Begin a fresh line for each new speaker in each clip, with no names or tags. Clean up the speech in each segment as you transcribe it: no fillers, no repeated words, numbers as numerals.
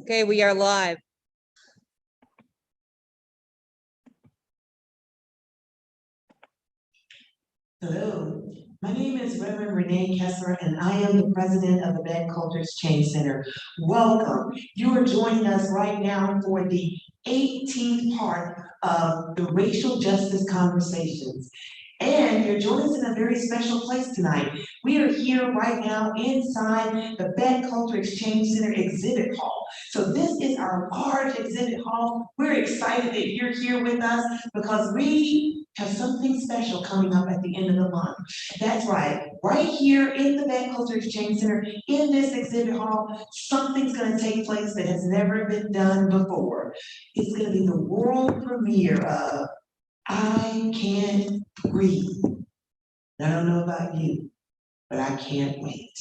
Okay, we are live.
Hello, my name is Reverend Renee Kessler, and I am the president of the Beck Culture Exchange Center. Welcome. You are joining us right now for the 18th part of the Racial Justice Conversations. And you're joining us in a very special place tonight. We are here right now inside the Beck Culture Exchange Center exhibit hall. So this is our large exhibit hall. We're excited that you're here with us because we have something special coming up at the end of the month. That's right here in the Beck Culture Exchange Center, in this exhibit hall, something's gonna take place that has never been done before. It's gonna be the world premiere of I Can't Breathe. I don't know about you, but I can't wait.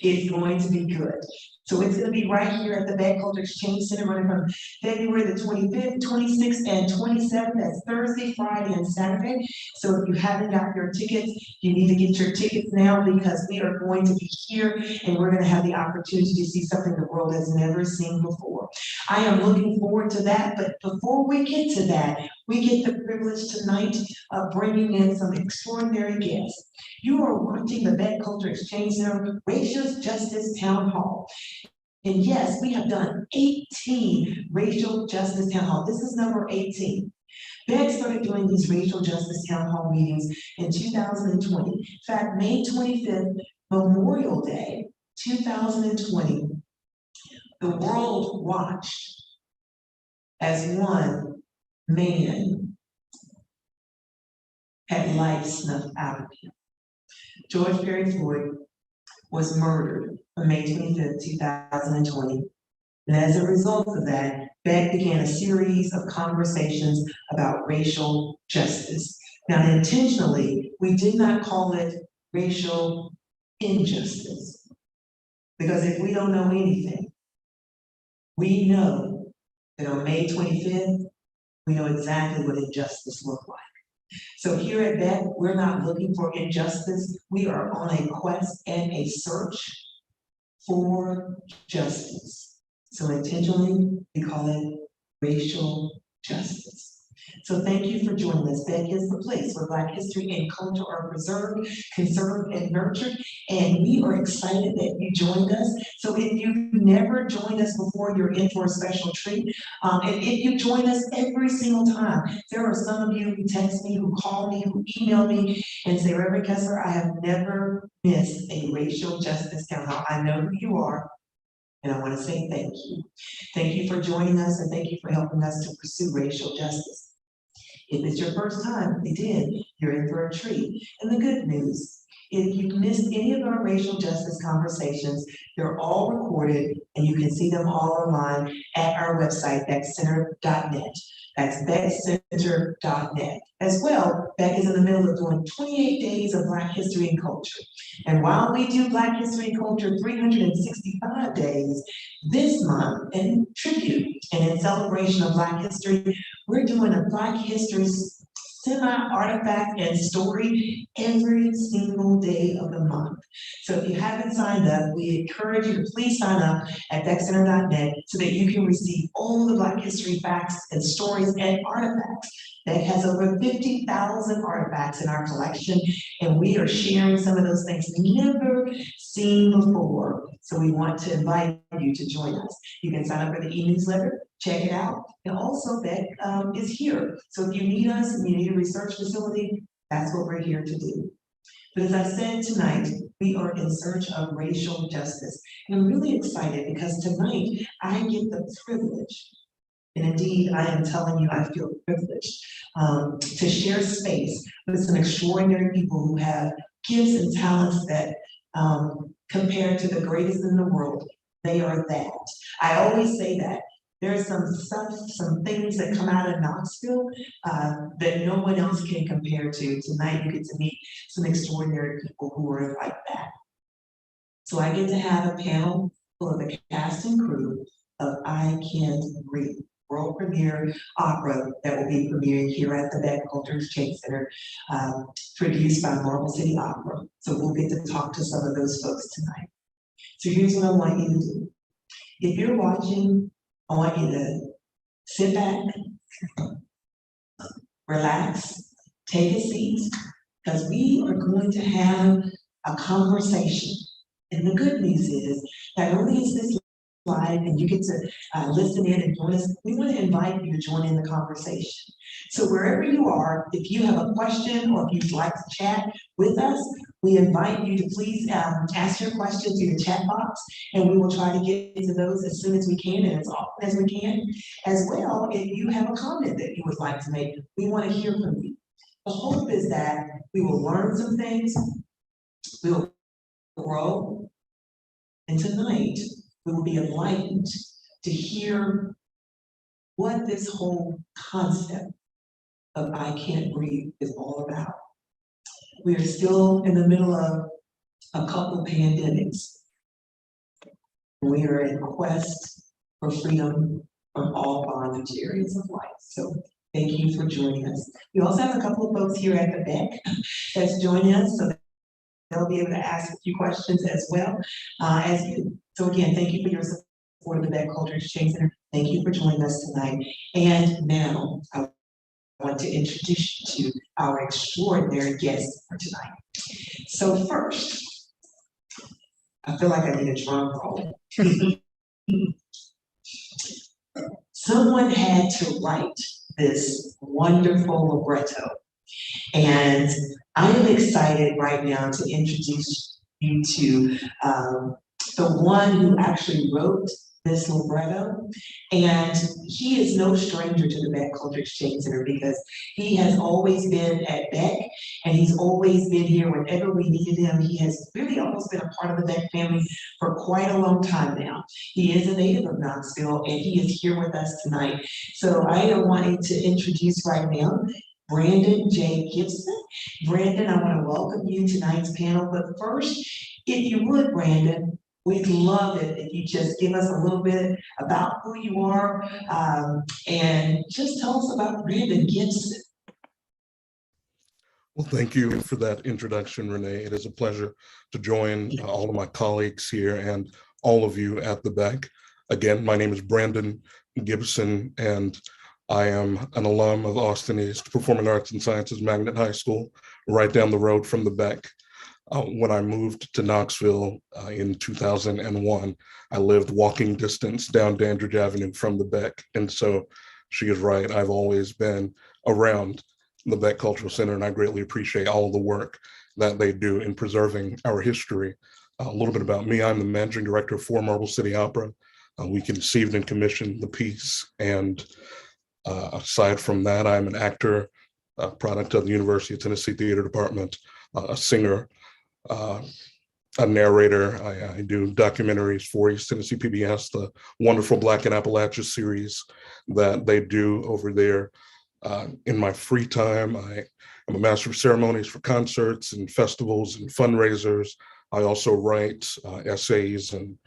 It's going to be good. So it's going to be right here at the Beck Culture Exchange Center running from February the 25th, 26th, and 27th. That's Thursday, Friday, and Saturday. So if you haven't got your tickets, you need to get your tickets now because we are going to be here and we're going to have the opportunity to see something the world has never seen before. I am looking forward to that, but before we get to that, we get the privilege tonight of bringing in some extraordinary guests. You are watching the Beck Culture Exchange Center Racial Justice Town Hall. And yes, we have done 18 Racial Justice Town Hall. This is number 18. Beck started doing these Racial Justice Town Hall meetings in 2020. In fact, May 25th, Memorial Day, 2020, the world watched as one man had life snuffed out of him. George Perry Floyd was murdered on May 25th, 2020. And as a result of that, Beck began a series of conversations about racial justice. Now, intentionally, we did not call it racial injustice, because if we don't know anything, we know that on May 25th, we know exactly what injustice looked like. So here at Beck, we're not looking for injustice. We are on a quest and a search for justice. So intentionally, we call it racial justice. So thank you for joining us. Beck is the place where Black history and culture are preserved, conserved, and nurtured. And we are excited that you joined us. So if you've never joined us before, you're in for a special treat. And if you join us every single time, there are some of you who text me, who call me, who email me and say, Reverend Kessler, I have never missed a racial justice town hall. I know who you are. And I want to say thank you. Thank you for joining us and thank you for helping us to pursue racial justice. If it's your first time, again, you're in for a treat. And the good news, if you've missed any of our racial justice conversations, they're all recorded and you can see them all online at our website, beckcenter.net. That's beckcenter.net. As well, Beck is in the middle of doing 28 days of Black history and culture. And while we do Black history and culture 365 days this month in tribute and in celebration of Black history, we're doing a Black history semi-artifact and story every single day of the month. So if you haven't signed up, we encourage you to please sign up at beckcenter.net so that you can receive all the Black history facts and stories and artifacts. Beck has over 50,000 artifacts in our collection, and we are sharing some of those things never seen before. So we want to invite you to join us. You can sign up for the e-newsletter, check it out. And also Beck is here. So if you need us and you need a research facility, that's what we're here to do. But as I said tonight, we are in search of racial justice. And I'm really excited because tonight I get the privilege, and indeed I am telling you I feel privileged to share space with some extraordinary people who have gifts and talents that compared to the greatest in the world, they are that. I always say that. There's some stuff, some things that come out of Knoxville that no one else can compare to. Tonight you get to meet some extraordinary people who are like that. So I get to have a panel full of the cast and crew of I Can't Breathe, world premiere opera that will be premiering here at the Beck Culture Exchange Center, produced by Marble City Opera. So we'll get to talk to some of those folks tonight. So here's what I want you to do. If you're watching, I want you to sit back, relax, take a seat, because we are going to have a conversation. And the good news is, not only is this live and you get to listen in and join us, we want to invite you to join in the conversation. So wherever you are, if you have a question or if you'd like to chat with us, we invite you to please ask your question through the chat box, and we will try to get to those as soon as we can and as often as we can. As well, if you have a comment that you would like to make, we want to hear from you. The hope is that we will learn some things, we will grow, and tonight we will be enlightened to hear what this whole concept of I Can't Breathe is all about. We are still in the middle of a couple pandemics. We are in quest for freedom from all bondage areas of life. So thank you for joining us. We also have a couple of folks here at the Beck that's joining us, so they'll be able to ask a few questions as well as you. So again, thank you for your support of the Beck Culture Exchange Center. Thank you for joining us tonight. And now I want to introduce you to our extraordinary guests for tonight. So first, I feel like I need a drum roll. Someone had to write this wonderful libretto. And I am excited right now to introduce you to the one who actually wrote this libretto. And he is no stranger to the Beck Culture Exchange Center because he has always been at Beck and he's always been here whenever we needed him. He has really almost been a part of the Beck family for quite a long time now. He is a native of Knoxville and he is here with us tonight. So I am wanting to introduce right now Brandon J. Gibson. Brandon, I want to welcome you to tonight's panel, but first, if you would, Brandon, we'd love it if you just give us a little bit about who you are and just tell us about Brandon Gibson.
Well, thank you for that introduction, Renee. It is a pleasure to join all of my colleagues here and all of you at the Beck. Again, my name is Brandon Gibson, and I am an alum of Austin East Performing Arts and Sciences Magnet High School, right down the road from the Beck. When I moved to Knoxville in 2001, I lived walking distance down Dandridge Avenue from the Beck. And so she is right, I've always been around the Beck Cultural Center, and I greatly appreciate all of the work that they do in preserving our history. A little bit about me, I'm the managing director of Four Marble City Opera. We conceived and commissioned the piece, and aside from that, I'm an actor, a product of the University of Tennessee Theater Department, a singer, a narrator. I do documentaries for East Tennessee PBS, the wonderful Black in Appalachia series that they do over there. In my free time, I am a master of ceremonies for concerts and festivals and fundraisers. I also write essays and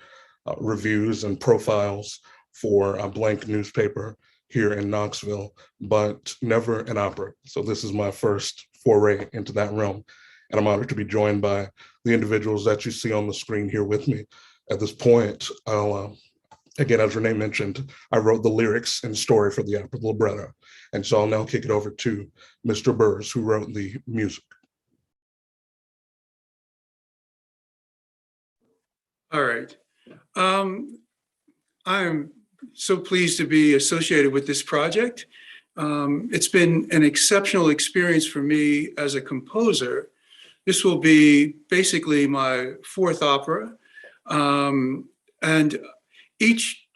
reviews and profiles for a Blank newspaper here in Knoxville, but never an opera. So this is my first foray into that realm. And I'm honored to be joined by the individuals that you see on the screen here with me. At this point, I'll, again, as Renee mentioned, I wrote the lyrics and story for the opera libretto. And so I'll now kick it over to Mr. Burrs, who wrote the music.
All right. I'm so pleased to be associated with this project. It's been an exceptional experience for me as a composer. This will be basically my fourth opera. And each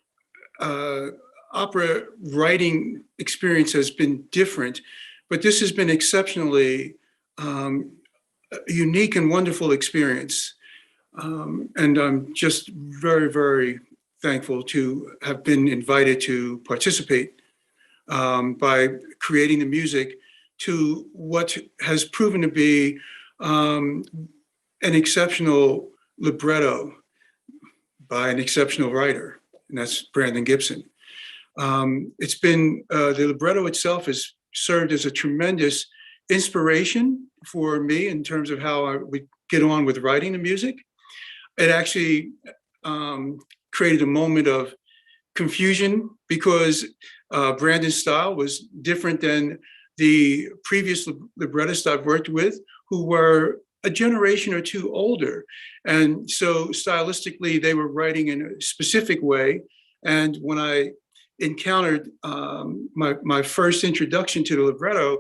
opera writing experience has been different, but this has been exceptionally unique and wonderful experience. And I'm just very, very thankful to have been invited to participate by creating the music to what has proven to be an exceptional libretto by an exceptional writer, and that's Brandon Gibson. It's been, the libretto itself has served as a tremendous inspiration for me in terms of how I would get on with writing the music. It actually created a moment of confusion because Brandon's style was different than the previous librettists I've worked with, who were a generation or two older. And so stylistically, they were writing in a specific way. And when I encountered my first introduction to the libretto,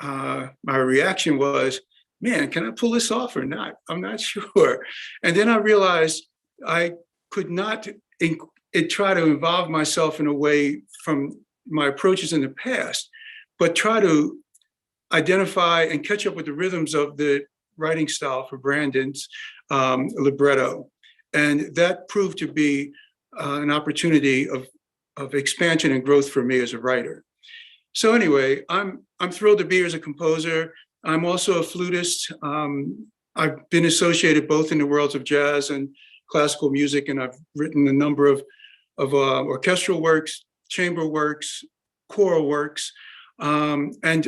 my reaction was, man, can I pull this off or not? I'm not sure. And then I realized I could not try to involve myself in a way from my approaches in the past, but try to identify and catch up with the rhythms of the writing style for Brandon's libretto. And that proved to be an opportunity of expansion and growth for me as a writer. So anyway, I'm thrilled to be here as a composer. I'm also a flutist. I've been associated both in the worlds of jazz and classical music, and I've written a number of orchestral works, chamber works, choral works, and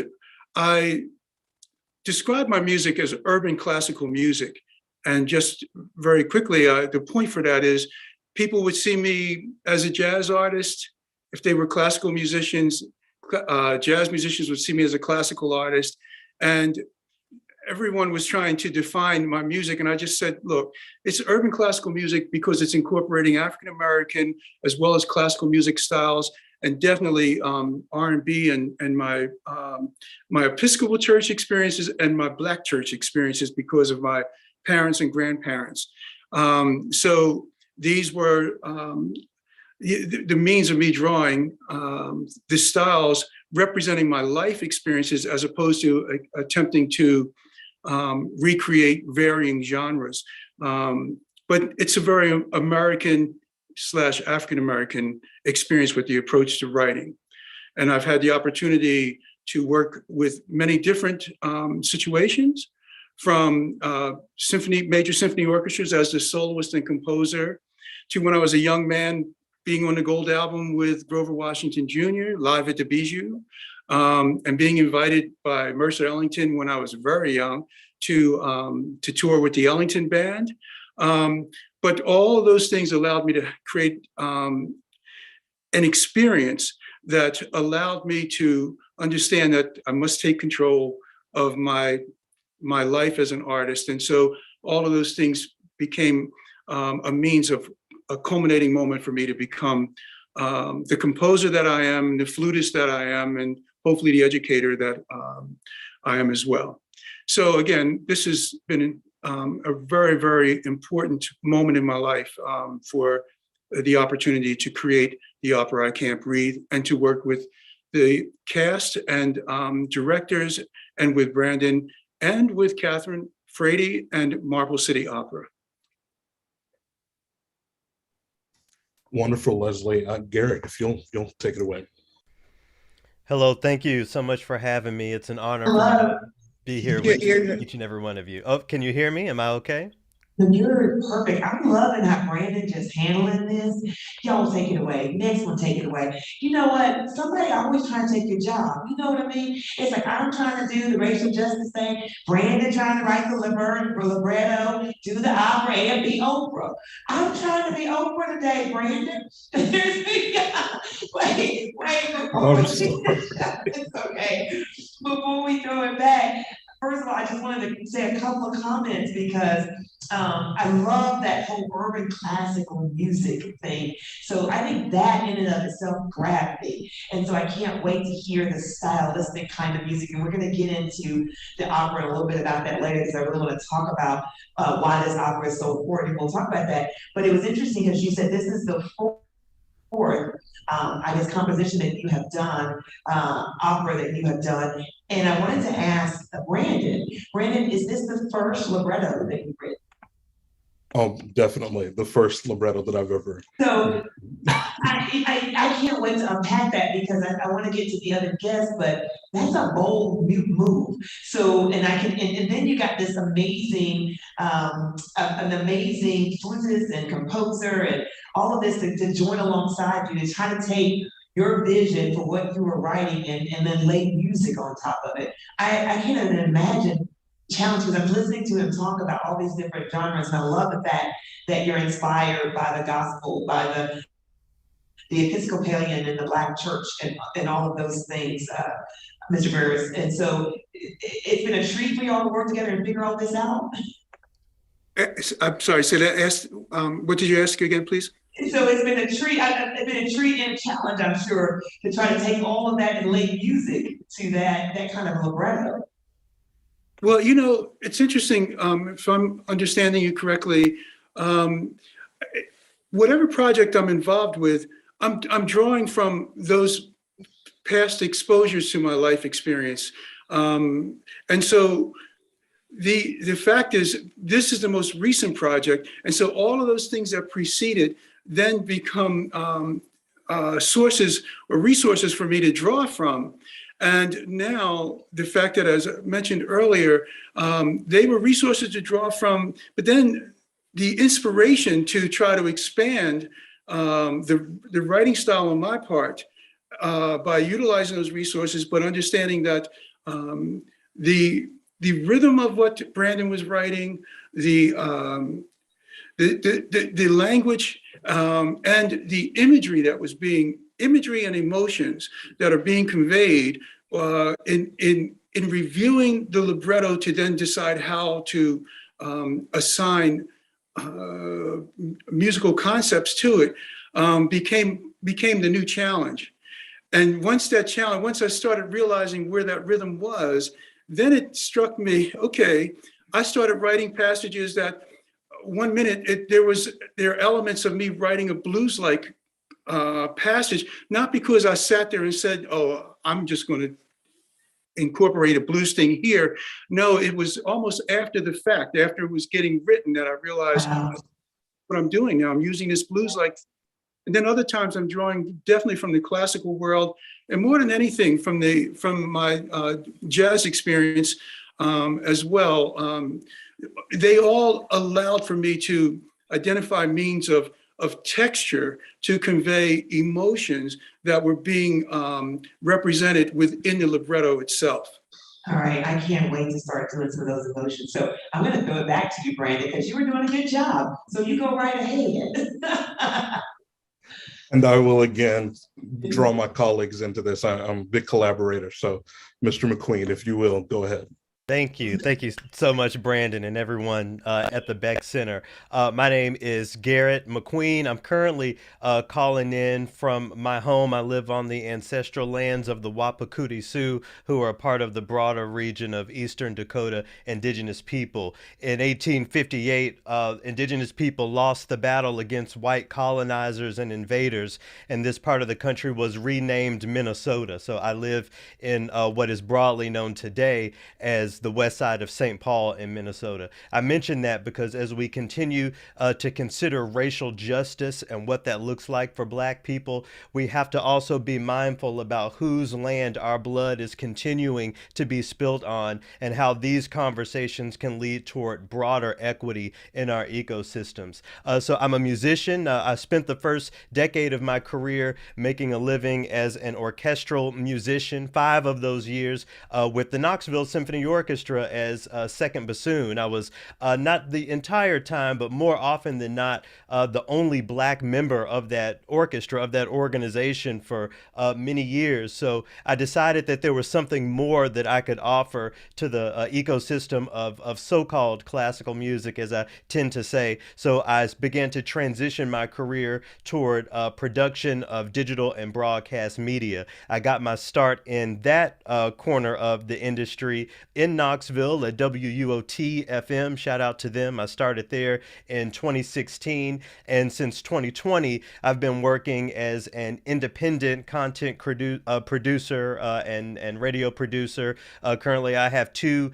I describe my music as urban classical music. And just very quickly, the point for that is people would see me as a jazz artist. If they were classical musicians, jazz musicians would see me as a classical artist. And everyone was trying to define my music. And I just said, look, it's urban classical music because it's incorporating African-American as well as classical music styles, and definitely R&B and my Episcopal church experiences and my Black church experiences because of my parents and grandparents. So these were the means of me drawing the styles representing my life experiences as opposed to attempting to recreate varying genres. But it's a very American / African-American experience with the approach to writing. And I've had the opportunity to work with many different situations, from major symphony orchestras as the soloist and composer, to when I was a young man being on the Gold Album with Grover Washington Jr., live at the Bijou, and being invited by Mercer Ellington when I was very young to tour with the Ellington Band. But all of those things allowed me to create an experience that allowed me to understand that I must take control of my life as an artist. And so all of those things became a means of a culminating moment for me to become the composer that I am, the flutist that I am, and hopefully the educator that I am as well. So again, this has been a very, very important moment in my life for the opportunity to create the opera I Can't Breathe and to work with the cast and directors and with Brandon and with Catherine Frady and Marble City Opera.
Wonderful, Leslie. Garrett, if you'll take it away.
Hello, thank you so much for having me. It's an honor for me to be here with each and every one of you. Oh, can you hear me? Am I okay?
You're perfect. I'm loving how Brandon just handling this. Y'all take it away. Next one, take it away. You know what? Somebody always trying to take your job. You know what I mean? It's like I'm trying to do the racial justice thing. Brandon trying to write the libretto, do the opera, and be Oprah. I'm trying to be Oprah today, Brandon. wait. It's okay. Before we throw it back, first of all, I just wanted to say a couple of comments because I love that whole urban classical music thing. So I think that in and of itself grabbed me. And so I can't wait to hear the stylistic kind of music. And we're going to get into the opera and a little bit about that later because I really want to talk about why this opera is so important. We'll talk about that. But it was interesting because you said this is the fourth composition that you have done, opera that you have done. And I wanted to ask Brandon, is this the first libretto that you've written?
Oh, definitely the first libretto that I've ever.
So I can't wait to unpack that because I want to get to the other guests, but that's a bold move. So, and then you got this amazing, an amazing flutist and composer and all of this to join alongside you to try to take your vision for what you were writing and then lay music on top of it. I can't even imagine challenged because I'm listening to him talk about all these different genres, and I love the fact that you're inspired by the gospel, by the Episcopalian and the Black church, and all of those things, Mr. Burris. And so it's been a treat for y'all to work together and figure all this out.
I'm sorry, say that. What did you ask again, please?
So it's been a treat. It's been a treat and a challenge, I'm sure, to try to take all of that and lay music to that kind of libretto.
Well, it's interesting. If I'm understanding you correctly, whatever project I'm involved with, I'm drawing from those past exposures to my life experience, and so the fact is, this is the most recent project, and so all of those things that preceded then become sources or resources for me to draw from. And now the fact that, as I mentioned earlier, they were resources to draw from, but then the inspiration to try to expand the writing style on my part by utilizing those resources, but understanding that the rhythm of what Brandon was writing, the language and the imagery and emotions that are being conveyed in reviewing the libretto to then decide how to assign musical concepts to it became the new challenge. And once I started realizing where that rhythm was, then it struck me, okay, I started writing passages that one minute there are elements of me writing a blues-like passage, not because I sat there and said, oh, I'm just going to incorporate a blues thing here. No, it was almost after the fact, after it was getting written, that I realized what I'm doing now. I'm using this blues-like. And then other times I'm drawing definitely from the classical world, and more than anything from my jazz experience as well. They all allowed for me to identify means of texture to convey emotions that were being represented within the libretto itself.
All right, I can't wait to start doing some of those emotions. So I'm going to throw it back to you, Brandon, because you were doing a good job. So you go right ahead.
And I will again draw my colleagues into this. I'm a big collaborator. So Mr. McQueen, if you will, go ahead.
Thank you. Thank you so much, Brandon, and everyone at the Beck Center. My name is Garrett McQueen. I'm currently calling in from my home. I live on the ancestral lands of the Wapakudi Sioux, who are a part of the broader region of Eastern Dakota indigenous people. In 1858, indigenous people lost the battle against white colonizers and invaders, and this part of the country was renamed Minnesota. So I live in what is broadly known today as the west side of St. Paul in Minnesota. I mention that because as we continue to consider racial justice and what that looks like for Black people, we have to also be mindful about whose land our blood is continuing to be spilt on and how these conversations can lead toward broader equity in our ecosystems. So I'm a musician. I spent the first decade of my career making a living as an orchestral musician, 5 of those years with the Knoxville Symphony Orchestra as second bassoon. I was not the entire time, but more often than not, the only Black member of that orchestra, of that organization for many years. So I decided that there was something more that I could offer to the ecosystem of so-called classical music, as I tend to say. So I began to transition my career toward production of digital and broadcast media. I got my start in that corner of the industry in Knoxville at WUOT FM. Shout out to them. I started there in 2016. And since 2020, I've been working as an independent content producer and radio producer. Currently, I have 2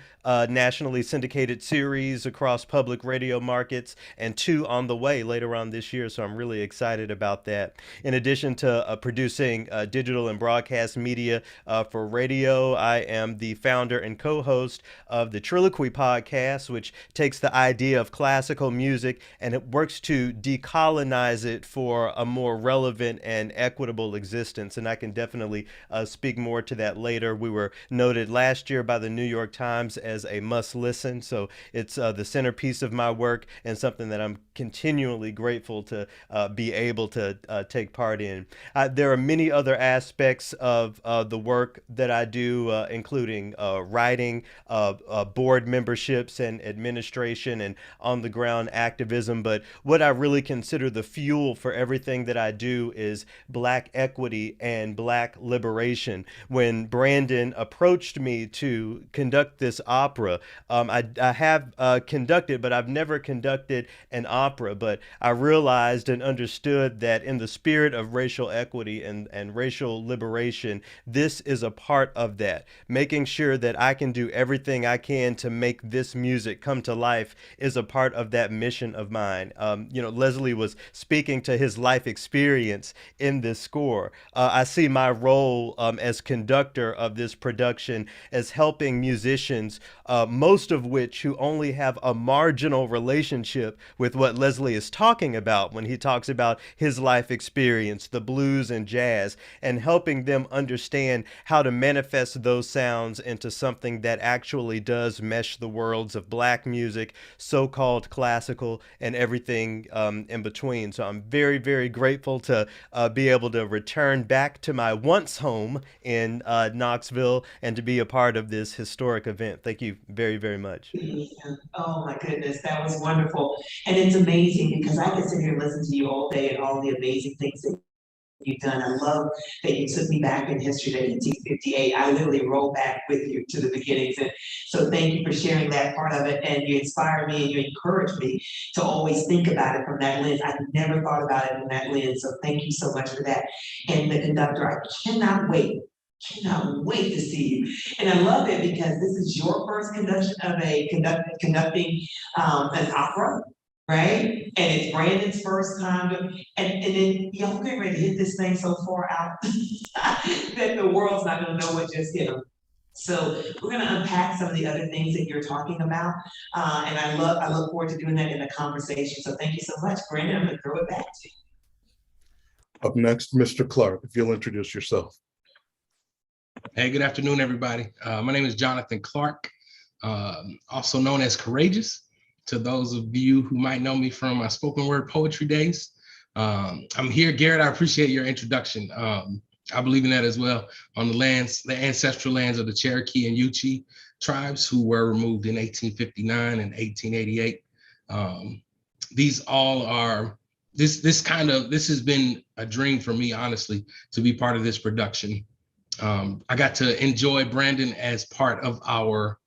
nationally syndicated series across public radio markets and 2 on the way later on this year. So I'm really excited about that. In addition to producing digital and broadcast media for radio, I am the founder and co-host host of the Triloquy podcast, which takes the idea of classical music and it works to decolonize it for a more relevant and equitable existence. And I can definitely speak more to that later. We were noted last year by the New York Times as a must listen. So it's the centerpiece of my work and something that I'm continually grateful to be able to take part in. There are many other aspects of the work that I do, including writing, board memberships and administration and on the ground activism. But what I really consider the fuel for everything that I do is Black equity and Black liberation. When Brandon approached me to conduct this opera, I have conducted, but I've never conducted an opera. But I realized and understood that in the spirit of racial equity and racial liberation, this is a part of that. Making sure that I can do everything I can to make this music come to life is a part of that mission of mine. Leslie was speaking to his life experience in this score. I see my role as conductor of this production as helping musicians, most of which who only have a marginal relationship with what Leslie is talking about when he talks about his life experience, the blues and jazz, and helping them understand how to manifest those sounds into something that actually does mesh the worlds of Black music, so-called classical, and everything in between. So I'm very, very grateful to be able to return back to my once home in Knoxville and to be a part of this historic event. Thank you very, very much.
Oh my goodness, that was wonderful. And it's amazing because I can sit here and listen to you all day and all the amazing things that you've done. I love that you took me back in history to 1858. I literally rolled back with you to the beginnings. And so thank you for sharing that part of it. And you inspired me and you encouraged me to always think about it from that lens. I've never thought about it from that lens. So thank you so much for that. And the conductor, I cannot wait to see you. And I love it because this is your first conduction of conducting an opera, right? And it's Brandon's first time and then y'all get ready to hit this thing so far out that the world's not gonna know what just hit them. So we're gonna unpack some of the other things that you're talking about. And I look forward to doing that in the conversation. So thank you so much, Brandon. I'm gonna throw it back to you.
Up next, Mr. Clark, if you'll introduce yourself.
Hey, good afternoon, everybody. My name is Jonathan Clark, also known as Courageous, to those of you who might know me from my spoken word poetry days. I'm here, Garrett, I appreciate your introduction. I believe in that as well, on the ancestral lands of the Cherokee and Yuchi tribes who were removed in 1859 and 1888. These all are, this has been a dream for me, honestly, to be part of this production. I got to enjoy Brandon as part of our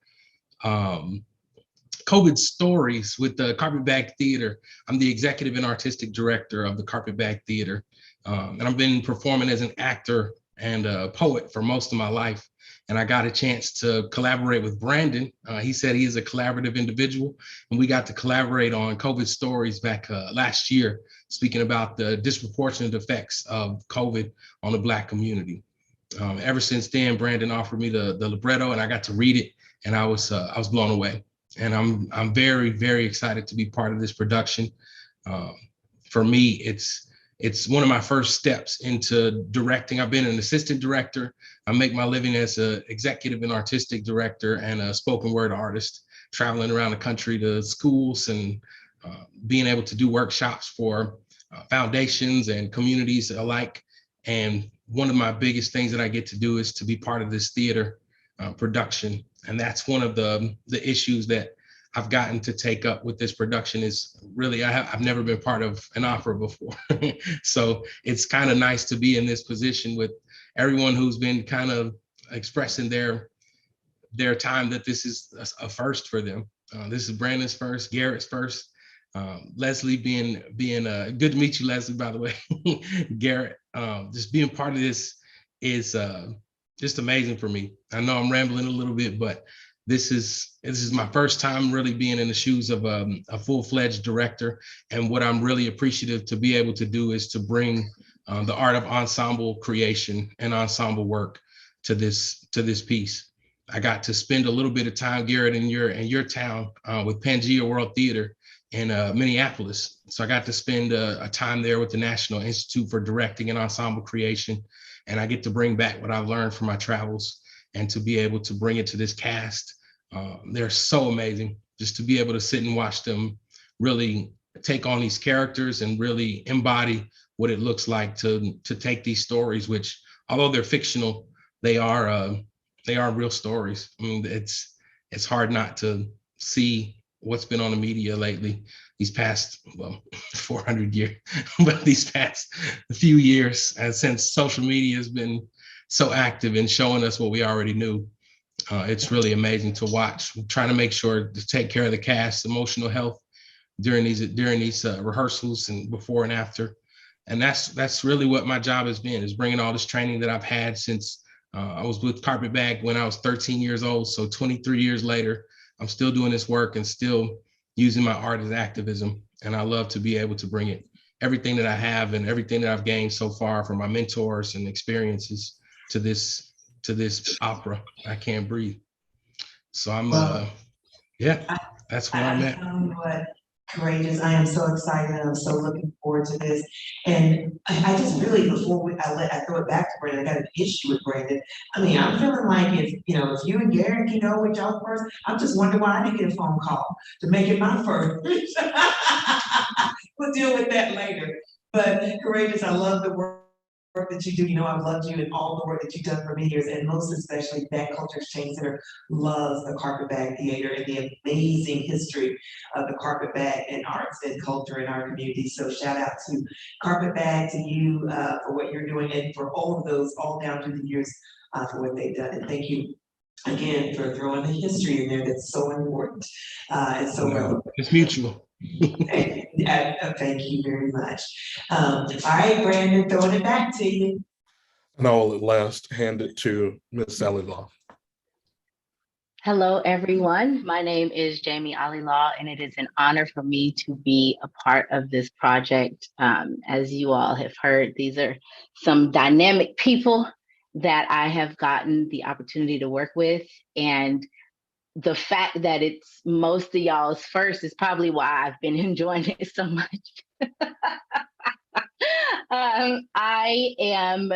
COVID stories with the Carpetbag Theater. I'm the executive and artistic director of the Carpetbag Theater. And I've been performing as an actor and a poet for most of my life. And I got a chance to collaborate with Brandon. He said he is a collaborative individual, and we got to collaborate on COVID stories back last year, speaking about the disproportionate effects of COVID on the Black community. Ever since then, Brandon offered me the libretto, and I got to read it, and I was blown away. And I'm very, very excited to be part of this production. For me, it's one of my first steps into directing. I've been an assistant director. I make my living as an executive and artistic director and a spoken word artist, traveling around the country to schools and being able to do workshops for foundations and communities alike. And one of my biggest things that I get to do is to be part of this theater production. And that's one of the issues that I've gotten to take up with this production is really, I've never been part of an opera before. So it's kind of nice to be in this position with everyone who's been kind of expressing their time that this is a first for them. This is Brandon's first, Garrett's first. Leslie being good to meet you, Leslie, by the way. Garrett, just being part of this is just amazing for me. I know I'm rambling a little bit, but this is my first time really being in the shoes of a full-fledged director. And what I'm really appreciative to be able to do is to bring the art of ensemble creation and ensemble work to this piece. I got to spend a little bit of time, Garrett, in your town with Pangea World Theater in Minneapolis. So I got to spend a time there with the National Institute for Directing and Ensemble Creation. And I get to bring back what I've learned from my travels and to be able to bring it to this cast. They're so amazing, just to be able to sit and watch them really take on these characters and really embody what it looks like to take these stories, which, although they're fictional, they are real stories. I mean, it's hard not to see what's been on the media lately these past, well, 400 years, but these past few years, and since social media has been so active in showing us what we already knew. It's really amazing to watch. I'm trying to make sure to take care of the cast's emotional health during these rehearsals and before and after. And that's really what my job has been, is bringing all this training that I've had since I was with Carpetbag when I was 13 years old. So 23 years later, I'm still doing this work and still using my art as activism. And I love to be able to bring it, everything that I have and everything that I've gained so far from my mentors and experiences to this opera, I Can't Breathe. So I'm, yeah, that's where I'm at.
You know what, Courageous, I am so excited, I'm so looking forward to this. And I just really, before I throw it back to Brandon, I got an issue with Brandon. I mean, I'm feeling like if you and Garrett can go with y'all first, I'm just wondering why I didn't get a phone call to make it my first. We'll deal with that later. But Courageous, I love the work that you do. I've loved you and all the work that you've done for many years, and most especially Beck Culture Exchange Center loves the Carpetbag Theater and the amazing history of the Carpetbag and arts and culture in our community. So shout out to Carpetbag, to you for what you're doing, and for all of those all down through the years for what they've done. And thank you again for throwing the history in there. That's so important. And so relevant.
It's mutual.
Thank you very much. All right, Brandon, throwing it back to you.
And I will at last hand it to Ms. Sally Law.
Hello, everyone. My name is Jamie Alilaw, and it is an honor for me to be a part of this project. As you all have heard, these are some dynamic people that I have gotten the opportunity to work with. And the fact that it's most of y'all's first is probably why I've been enjoying it so much. I am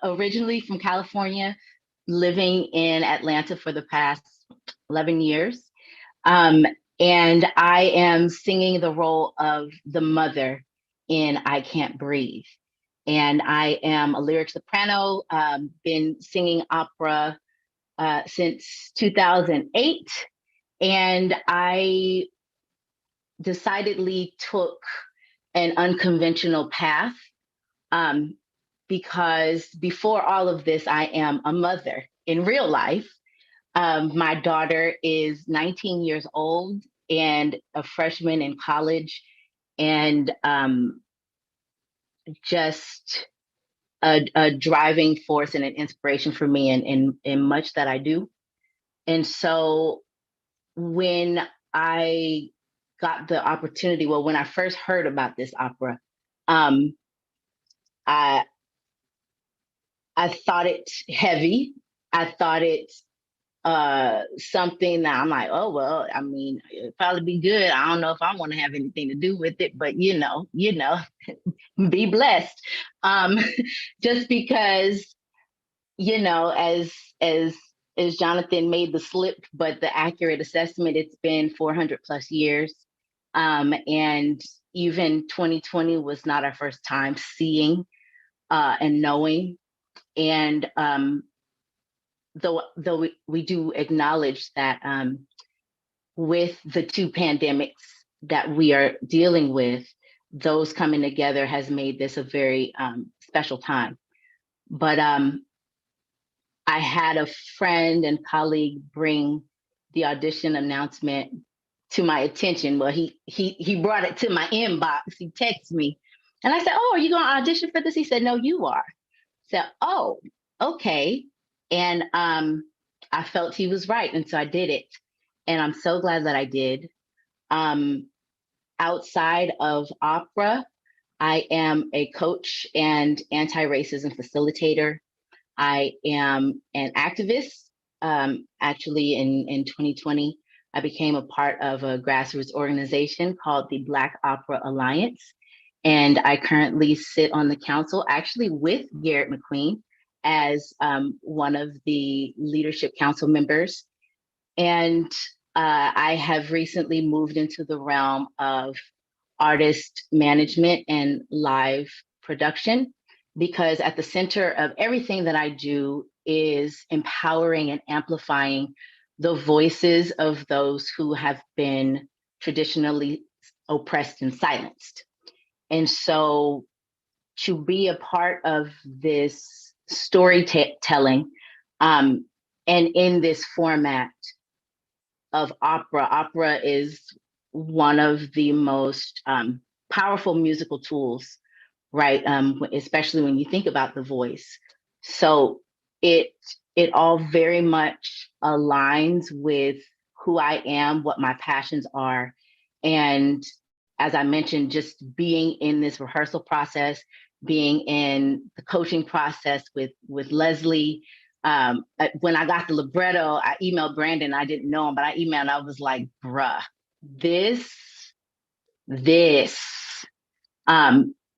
originally from California, living in Atlanta for the past 11 years. And I am singing the role of the mother in I Can't Breathe. And I am a lyric soprano, been singing opera since 2008. And I decidedly took an unconventional path because before all of this, I am a mother in real life. My daughter is 19 years old and a freshman in college, and just a driving force and an inspiration for me in much that I do. And so when I got the opportunity, well, when I first heard about this opera, I thought it heavy. I thought it something that I'm like, oh, well, I mean, it'd probably be good. I don't know if I want to have anything to do with it, but you know, be blessed. Just because, as Jonathan made the slip, but the accurate assessment, it's been 400 plus years. And even 2020 was not our first time seeing and knowing. And though we do acknowledge that with the two pandemics that we are dealing with, those coming together has made this a very special time. But I had a friend and colleague bring the audition announcement to my attention. Well, he brought it to my inbox. He texted me, and I said, "Oh, are you going to audition for this?" He said, "No, you are." I said, "Oh, okay." And I felt he was right, and so I did it. And I'm so glad that I did. Outside of opera, I am a coach and anti-racism facilitator. I am an activist. Actually, in 2020, I became a part of a grassroots organization called the Black Opera Alliance. And I currently sit on the council, actually with Garrett McQueen as one of the leadership council members. And I have recently moved into the realm of artist management and live production, because at the center of everything that I do is empowering and amplifying the voices of those who have been traditionally oppressed and silenced. And so to be a part of this storytelling and in this format of opera is one of the most powerful musical tools, right? Especially when you think about the voice. So it all very much aligns with who I am, what my passions are. And as I mentioned, just being in this rehearsal process, being in the coaching process with Leslie. When I got the libretto, I emailed Brandon. I didn't know him, but I emailed and I was like, bruh, this.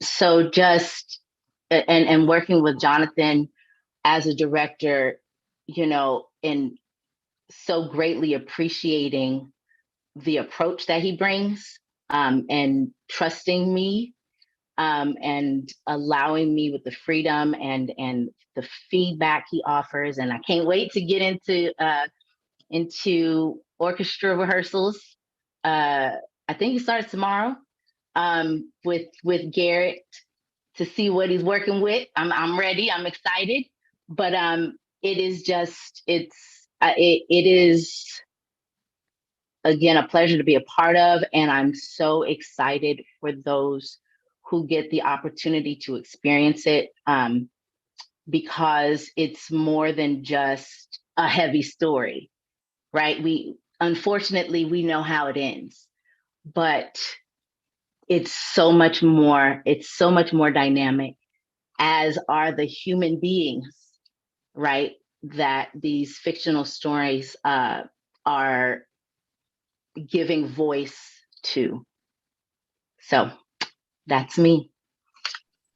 So just, and working with Jonathan as a director, you know, and so greatly appreciating the approach that he brings, and trusting me, and allowing me with the freedom and the feedback he offers. And I can't wait to get into orchestra rehearsals. I think it starts tomorrow, with Garrett, to see what he's working with. I'm ready. I'm excited. But it is just, it is again a pleasure to be a part of, and I'm so excited for those who get the opportunity to experience it, because it's more than just a heavy story, right? Unfortunately, we know how it ends, but it's so much more. It's so much more dynamic, as are the human beings, right? That these fictional stories are giving voice to. So that's me.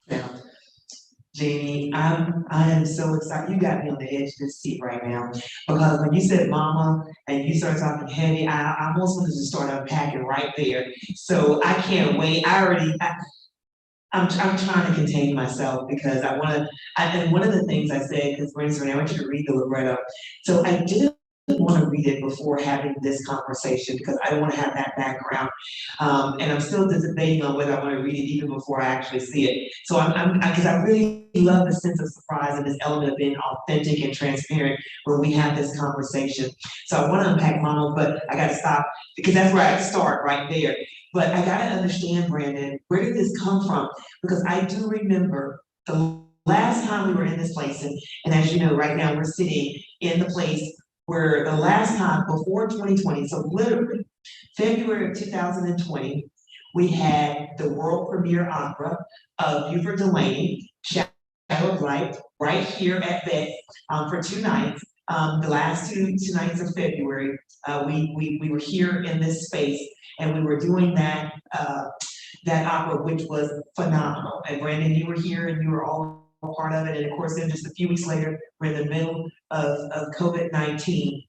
Yeah. Jamie, I am so excited. You got me on the edge of this seat right now, because when you said mama and you started talking heavy, I almost wanted to start unpacking right there. So I can't wait. I'm trying to contain myself, because and one of the things I said, because Brandon, I want you to read the libretto. So I didn't want to read it before having this conversation, because I don't want to have that background. And I'm still debating on whether I want to read it even before I actually see it. So because I really love the sense of surprise and this element of being authentic and transparent when we have this conversation. So I want to unpack Mama, but I got to stop, because that's where I start right there. But I got to understand, Brandon, where did this come from? Because I do remember the last time we were in this place, and as you know, right now we're sitting in the place where the last time before 2020, so literally February of 2020, we had the world premiere opera of Buford Delaney, Shadow of Light, right here at Beck, for 2 nights. The last two nights of February, we were here in this space, and we were doing that opera, which was phenomenal. And Brandon, you were here and you were all a part of it. And of course, then just a few weeks later, we're in the middle of COVID-19.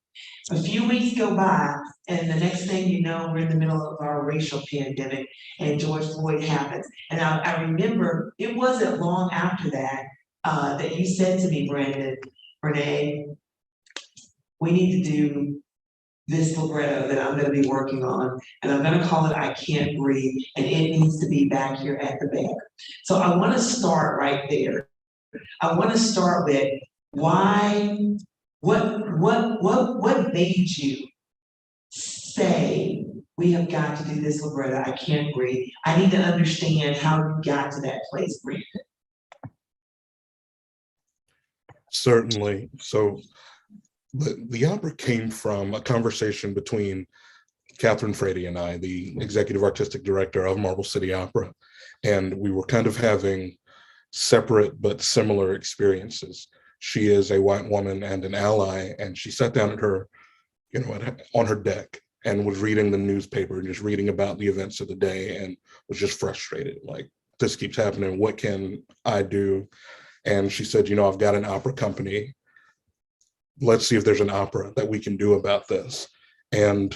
A few weeks go by, and the next thing you know, we're in the middle of our racial pandemic, and George Floyd happens. And I remember it wasn't long after that that you said to me, Brandon, Renee, we need to do this libretto that I'm going to be working on, and I'm going to call it I Can't Breathe, and it needs to be back here at the Beck. So I want to start right there. I want to start with what made you say we have got to do this libretto, I Can't Breathe? I need to understand how you got to that place, Brandon.
Certainly. So the opera came from a conversation between Catherine Frady and I, the executive artistic director of Marble City Opera, and we were kind of having separate but similar experiences. she is a white woman and an ally, and she sat down at her, on her deck and was reading the newspaper and just reading about the events of the day and was just frustrated. Like, this keeps happening. What can I do? And she said, I've got an opera company. Let's see if there's an opera that we can do about this. And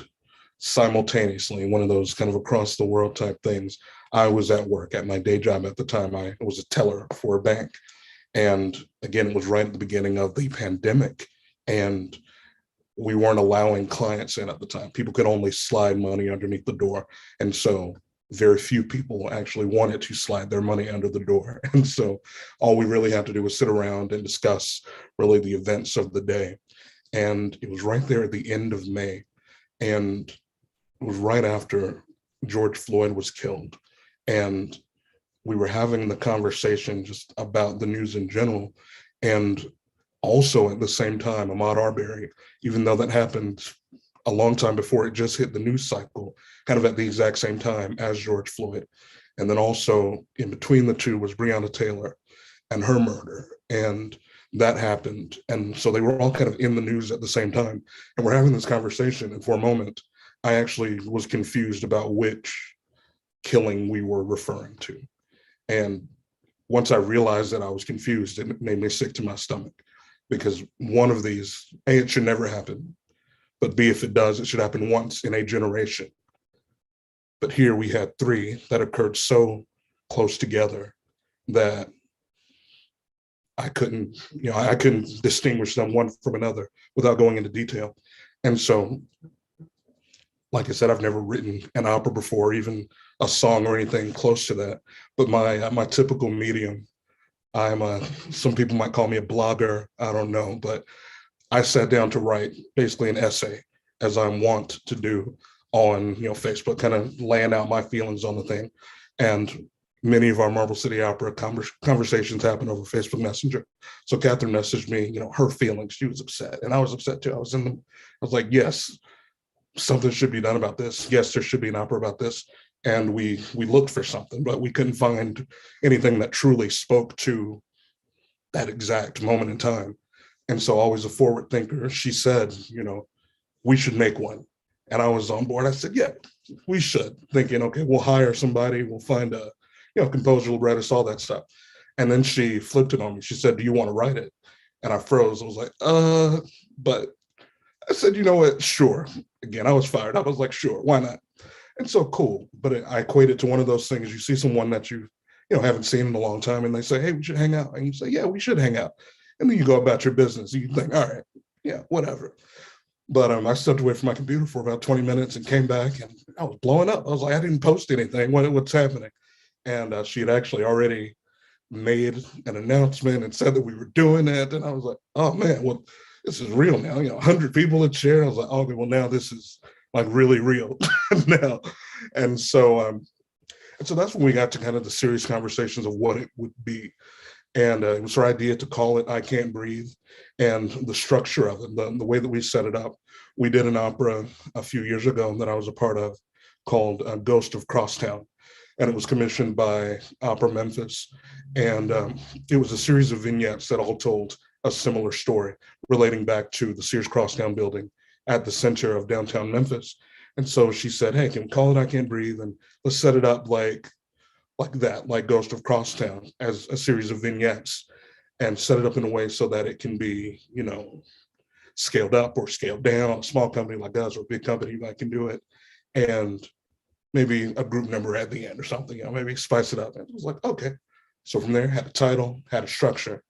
simultaneously, one of those kind of across the world type things, I was at work at my day job at the time. I was a teller for a bank. And again, it was right at the beginning of the pandemic. And we weren't allowing clients in at the time. People could only slide money underneath the door. And so very few people actually wanted to slide their money under the door. And so all we really had to do was sit around and discuss really the events of the day. And it was right there at the end of May. And it was right after George Floyd was killed. And we were having the conversation just about the news in general. And also at the same time, Ahmaud Arbery, even though that happened a long time before it just hit the news cycle, kind of at the exact same time as George Floyd. And then also in between the two was Breonna Taylor and her murder. And that happened. And so they were all kind of in the news at the same time. And we're having this conversation. And for a moment, I actually was confused about which killing we were referring to. And once I realized that I was confused, it made me sick to my stomach, because one of these, A, it should never happen, but B, if it does, it should happen once in a generation. But here we had three that occurred so close together that I couldn't distinguish them one from another without going into detail. And so, like I said, I've never written an opera before, even a song or anything close to that. But my typical medium, some people might call me a blogger, I don't know, but I sat down to write basically an essay, as I'm wont to do on Facebook, kind of laying out my feelings on the thing. And many of our Marble City Opera conversations happen over Facebook Messenger. So Catherine messaged me, her feelings. She was upset, and I was upset too. I was like, yes, something should be done about this. Yes, there should be an opera about this. And we looked for something, but we couldn't find anything that truly spoke to that exact moment in time. And so, always a forward thinker, she said, we should make one. And I was on board. I said, yeah, we should. Thinking, okay, we'll hire somebody, we'll find a composer, librettist, all that stuff. And then she flipped it on me. She said, do you want to write it? And I froze. I was like, but I said, you know what? Sure. Again, I was fired. I was like, sure, why not? And so cool. But I equate it to one of those things. You see someone that you haven't seen in a long time, and they say, hey, we should hang out. And you say, yeah, we should hang out. And then you go about your business. And you think, all right, yeah, whatever. But I stepped away from my computer for about 20 minutes and came back, and I was blowing up. I was like, I didn't post anything. What's happening? And she had actually already made an announcement and said that we were doing it. And I was like, oh man, well, this is real now. 100 people in chair. I was like, okay, well, now this is like really real now. And so that's when we got to kind of the serious conversations of what it would be. And it was her idea to call it I Can't Breathe. And the structure of it, the way that we set it up, we did an opera a few years ago that I was a part of called Ghost of Crosstown. And it was commissioned by Opera Memphis. And it was a series of vignettes that all told a similar story relating back to the Sears Crosstown building at the center of downtown Memphis. And so she said, hey, can we call it I Can't Breathe? And let's set it up like that, like Ghost of Crosstown, as a series of vignettes, and set it up in a way so that it can be, scaled up or scaled down. A small company like us or a big company that can do it. And maybe a group number at the end or something, maybe spice it up. And it was like, okay. So from there, had a title, had a structure.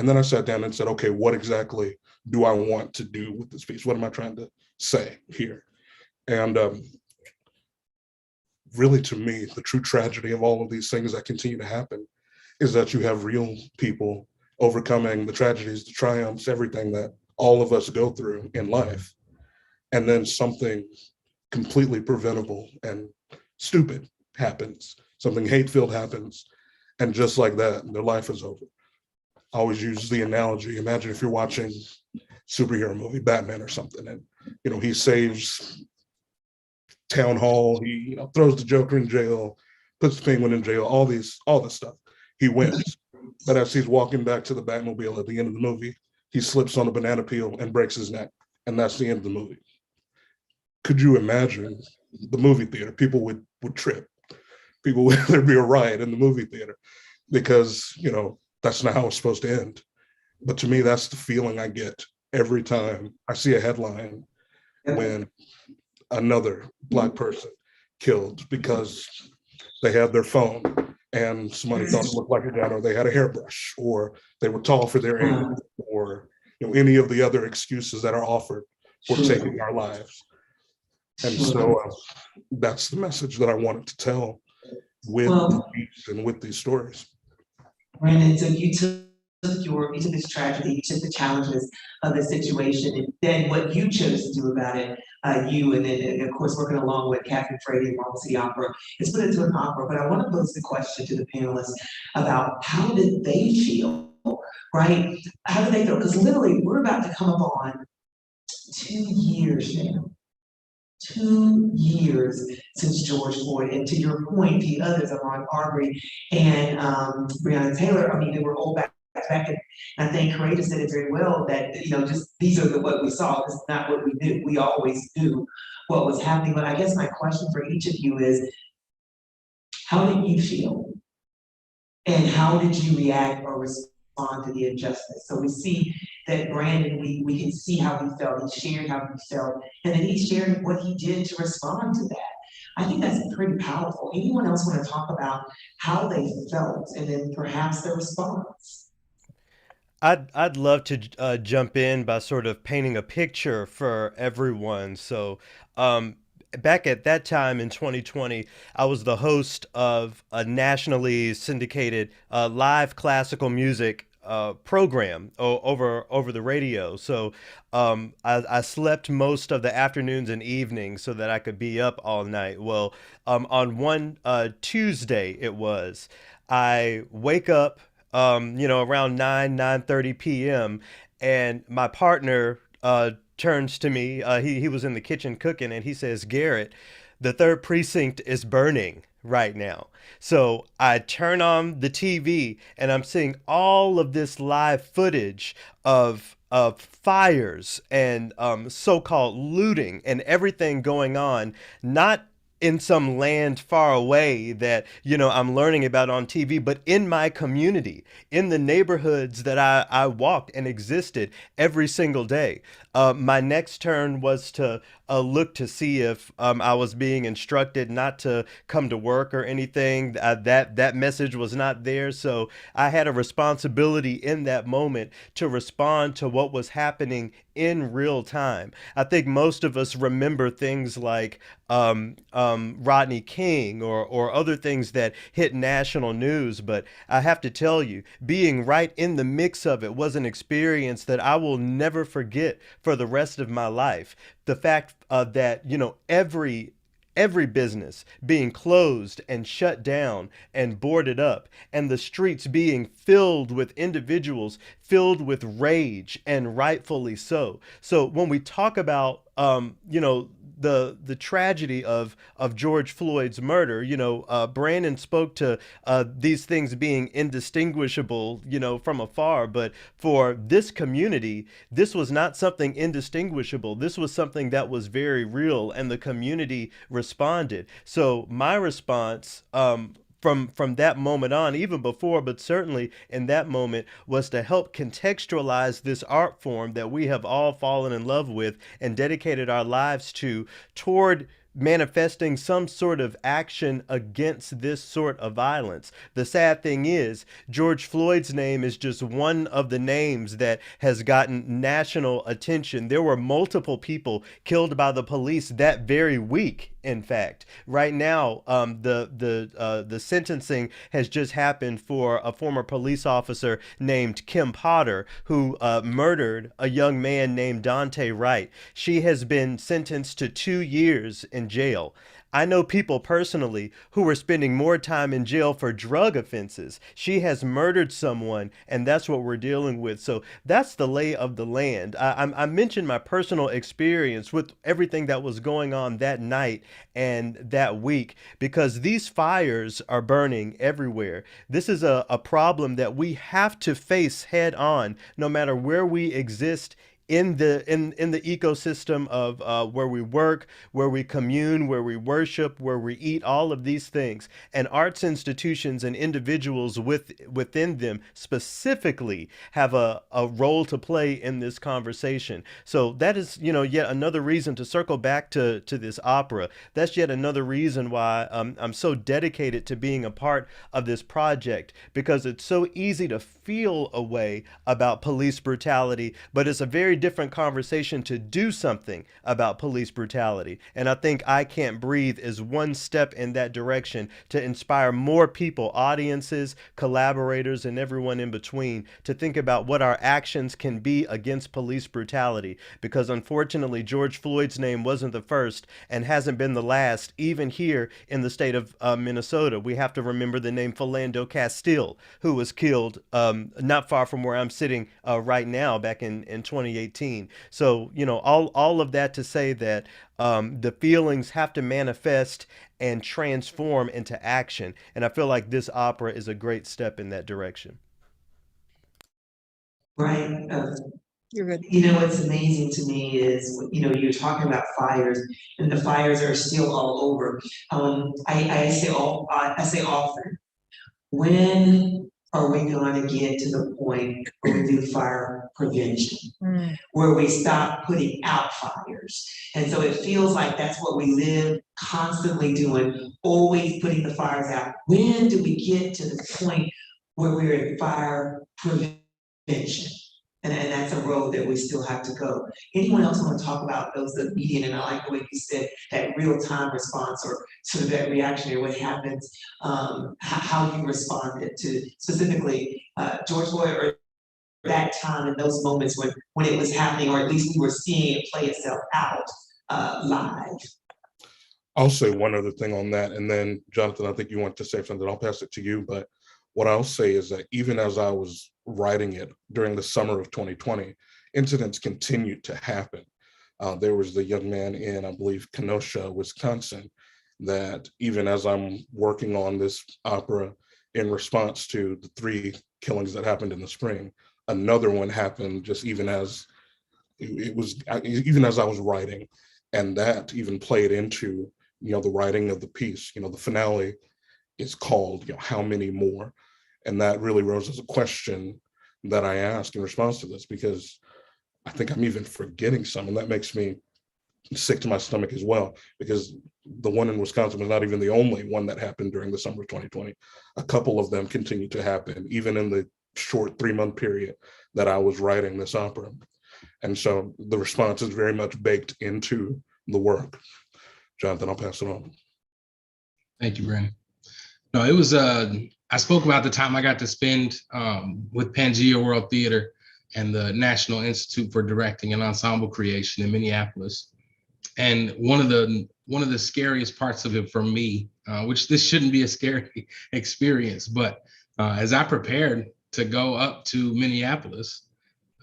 And then I sat down and said, okay, what exactly do I want to do with this piece? What am I trying to say here? And really, to me, the true tragedy of all of these things that continue to happen is that you have real people overcoming the tragedies, the triumphs, everything that all of us go through in life. And then something completely preventable and stupid happens, something hate-filled happens, and just like that, their life is over. I always use the analogy, imagine if you're watching a superhero movie, Batman or something, and he saves Town Hall, he throws the Joker in jail, puts the Penguin in jail, all this stuff. He wins. But as he's walking back to the Batmobile at the end of the movie, he slips on a banana peel and breaks his neck. And that's the end of the movie. Could you imagine the movie theater? People would trip. People would, there'd be a riot in the movie theater because, that's not how it's supposed to end. But to me, that's the feeling I get every time I see a headline when another Black person killed because they had their phone and somebody thought it looked like a gun, or they had a hairbrush, or they were tall for their age, or any of the other excuses that are offered for taking our lives. And so that's the message that I wanted to tell with these and with these stories.
Brandon, so you took this tragedy, you took the challenges of the situation, and then what you chose to do about it, you and then of course working along with Catherine Frady and Marble City Opera, is put it into an opera. But I want to pose the question to the panelists about how did they feel, right? How did they feel? Because literally we're about to come up on 2 years now. 2 years since George Floyd, and to your point, the others, Ahmaud Arbery and Breonna Taylor, they were all back. And I think Courageous said it very well that, just these are what we saw. This is not what we knew. We always knew what was happening. But I guess my question for each of you is, how did you feel? And how did you react or respond to the injustice? So we see that Brandon, we can see how he felt. He shared how he felt. And then he shared what he did to respond to that. I think that's pretty powerful. Anyone else want to talk about how they felt and then perhaps their response?
I'd love to jump in by sort of painting a picture for everyone. So back at that time in 2020, I was the host of a nationally syndicated live classical music program over the radio. So I slept most of the afternoons and evenings so that I could be up all night. Well, on one Tuesday I wake up around 9:30 p.m. and my partner turns to me. He was in the kitchen cooking, and he says, "Garrett, the third precinct is burning right now." So I turn on the TV and I'm seeing all of this live footage of fires and so-called looting and everything going on, not in some land far away that, I'm learning about on TV, but in my community, in the neighborhoods that I walked and existed every single day. My next turn was to look to see if I was being instructed not to come to work or anything. That message was not there. So I had a responsibility in that moment to respond to what was happening in real time. I think most of us remember things like Rodney King or other things that hit national news. But I have to tell you, being right in the mix of it was an experience that I will never forget for the rest of my life. The fact that, every business being closed and shut down and boarded up, and the streets being filled with individuals filled with rage, and rightfully so. So when we talk about, the tragedy of George Floyd's murder, Brandon spoke to these things being indistinguishable, from afar. But for this community, this was not something indistinguishable. This was something that was very real, and the community responded. So my response, from that moment on, even before, but certainly in that moment, was to help contextualize this art form that we have all fallen in love with and dedicated our lives to, toward manifesting some sort of action against this sort of violence. The sad thing is, George Floyd's name is just one of the names that has gotten national attention. There were multiple people killed by the police that very week. In fact, right now, the sentencing has just happened for a former police officer named Kim Potter, who murdered a young man named Dante Wright. She has been sentenced to 2 years in jail. I know people personally who are spending more time in jail for drug offenses. She has murdered someone, and that's what we're dealing with. So that's the lay of the land. I mentioned my personal experience with everything that was going on that night and that week because these fires are burning everywhere. This is a problem that we have to face head on, no matter where we exist in the ecosystem of where we work, where we commune, where we worship, where we eat, all of these things. And arts institutions and individuals within them specifically have a role to play in this conversation. So that is, yet another reason to circle back to this opera. That's yet another reason why I'm so dedicated to being a part of this project, because it's so easy to feel a way about police brutality, but it's a very different conversation to do something about police brutality. And I think I Can't Breathe is one step in that direction to inspire more people, audiences, collaborators, and everyone in between to think about what our actions can be against police brutality. Because unfortunately, George Floyd's name wasn't the first and hasn't been the last, even here in the state of Minnesota. We have to remember the name Philando Castile, who was killed not far from where I'm sitting right now back in 2018. So, all of that to say that the feelings have to manifest and transform into action. And I feel like this opera is a great step in that direction.
Right.
You're good.
What's amazing to me is, you're talking about fires, and the fires are still all over. I say often, when are we going to get to the point where we do fire prevention, where we stop putting out fires? And so it feels like that's what we live constantly doing, always putting the fires out. When do we get to the point where we're in fire prevention? And that's a road that we still have to go. Anyone else want to talk about those immediate, and I like the way you said that real-time response, or sort of that reactionary, what happens, how you responded to specifically George Floyd, or that time and those moments when it was happening, or at least we were seeing it play itself out live.
I'll say one other thing on that, and then Jonathan, I think you want to say something. I'll pass it to you. But what I'll say is that even as I was writing it during the summer of 2020, incidents continued to happen. There was the young man in, I believe, Kenosha, Wisconsin, that even as I'm working on this opera in response to the 3 killings that happened in the spring, another one happened just even as I was writing, and that even played into the writing of the piece. The finale is called How Many More? And that really rose as a question that I asked in response to this, because I think I'm even forgetting some, and that makes me sick to my stomach as well, because the one in Wisconsin was not even the only one that happened during the summer of 2020. A couple of them continued to happen, even in the short 3-month period that I was writing this opera. And so the response is very much baked into the work. Jonathan, I'll pass it on.
Thank you, Brandon. No, it was, I spoke about the time I got to spend with Pangea World Theater and the National Institute for Directing and Ensemble Creation in Minneapolis. And one of the scariest parts of it for me, which this shouldn't be a scary experience, but as I prepared to go up to Minneapolis,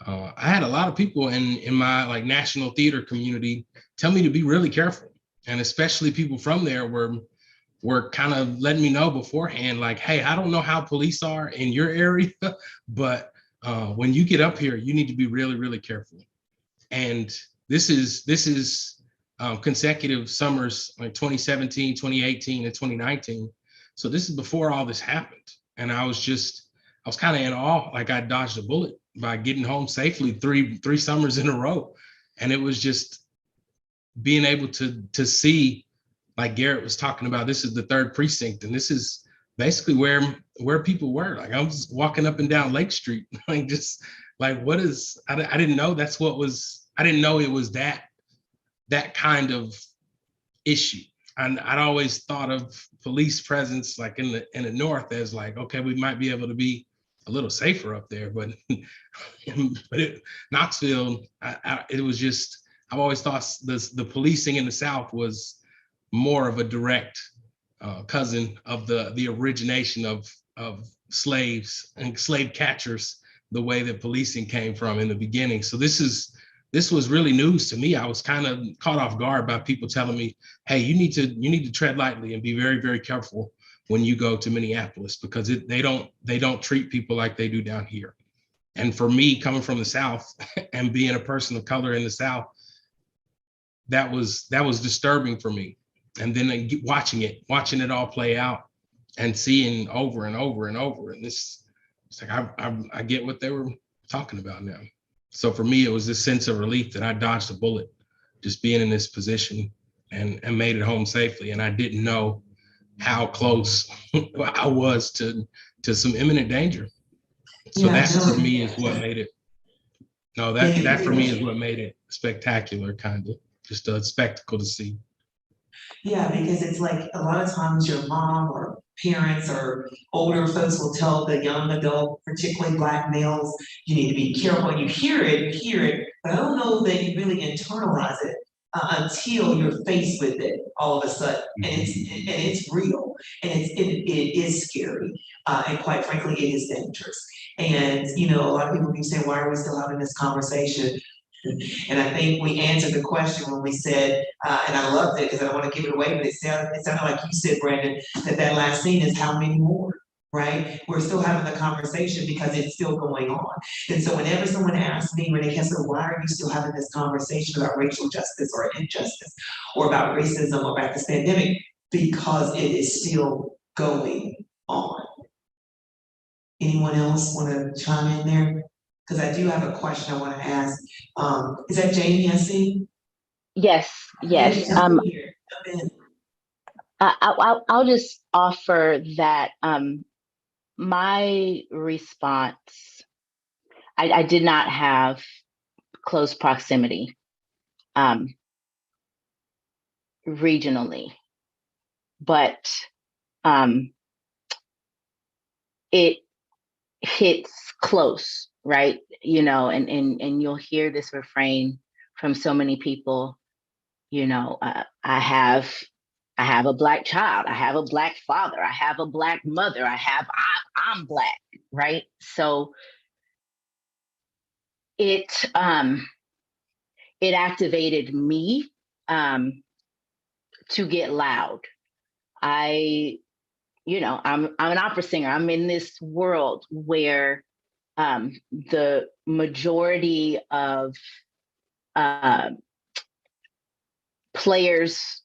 I had a lot of people in my national theater community tell me to be really careful. And especially people from there were kind of letting me know beforehand, hey, I don't know how police are in your area, but when you get up here, you need to be really, really careful. And this is consecutive summers, like 2017, 2018, and 2019. So this is before all this happened. And I was kind of in awe, like I dodged a bullet by getting home safely three summers in a row. And it was just being able to see, like Garrett was talking about, this is the 3rd precinct, and this is basically where people were. I was walking up and down Lake Street, what is, I didn't know that's what was, I didn't know it was that kind of issue. And I'd always thought of police presence in the north as okay, we might be able to be a little safer up there, but Knoxville, it was just, I've always thought the policing in the South was more of a direct cousin of the origination of slaves and slave catchers, the way that policing came from in the beginning. So this was really news to me. I was kind of caught off guard by people telling me, hey, you need to tread lightly and be very, very careful when you go to Minneapolis, because they don't treat people like they do down here. And for me, coming from the South and being a person of color in the South, that was disturbing for me. And then watching it all play out and seeing over and over and over. And it's like, I get what they were talking about now. So for me, it was this sense of relief that I dodged a bullet, just being in this position and made it home safely. And I didn't know how close I was to some imminent danger. So
Yeah,
that for
Joey.
me is what made it, no, that for me is what made it spectacular, kind of, just a spectacle to see.
Yeah, because it's like a lot of times your mom or parents or older folks will tell the young adult, particularly Black males, you need to be careful. You hear it, but I don't know that you really internalize it until you're faced with it all of a sudden, and it's real, and it is scary, and quite frankly, it is dangerous. And you know, a lot of people keep saying, "Why are we still having this conversation?" And I think we answered the question when we said, and I loved it because I don't want to give it away, but it sounded like you said, Brandon, that last scene is how many more, right? We're still having the conversation because it's still going on. And so whenever someone asks me, Renee Kessler, why are you still having this conversation about racial justice or injustice or about racism or about this pandemic? Because it is still going on. Anyone else want to chime in there? Because I do have a question I want to ask. Is that Jamie I see?
Yes, yes.
Jump in.
I'll just offer that my response, I did not have close proximity regionally, but it hits close, right? You know, and you'll hear this refrain from so many people, you know, I have a Black child, I have a Black father, I have a Black mother, I'm Black, right? So it activated me to get loud. I'm an opera singer. I'm in this world where the majority of players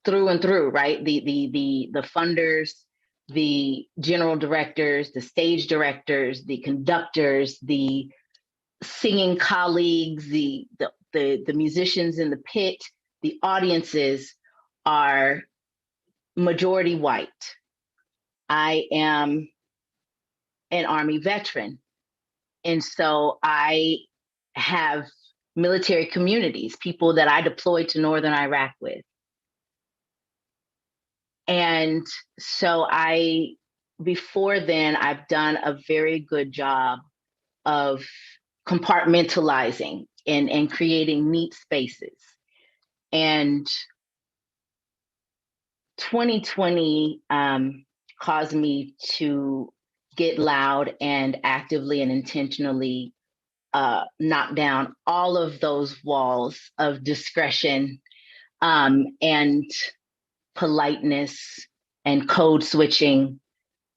through and through, right? The funders, the general directors, the stage directors, the conductors, the singing colleagues, the musicians in the pit, the audiences are majority white. I am an Army veteran. And so I have military communities, people that I deployed to Northern Iraq with. And so before then, I've done a very good job of compartmentalizing and creating neat spaces. And 2020 caused me to get loud and actively and intentionally knock down all of those walls of discretion and politeness and code switching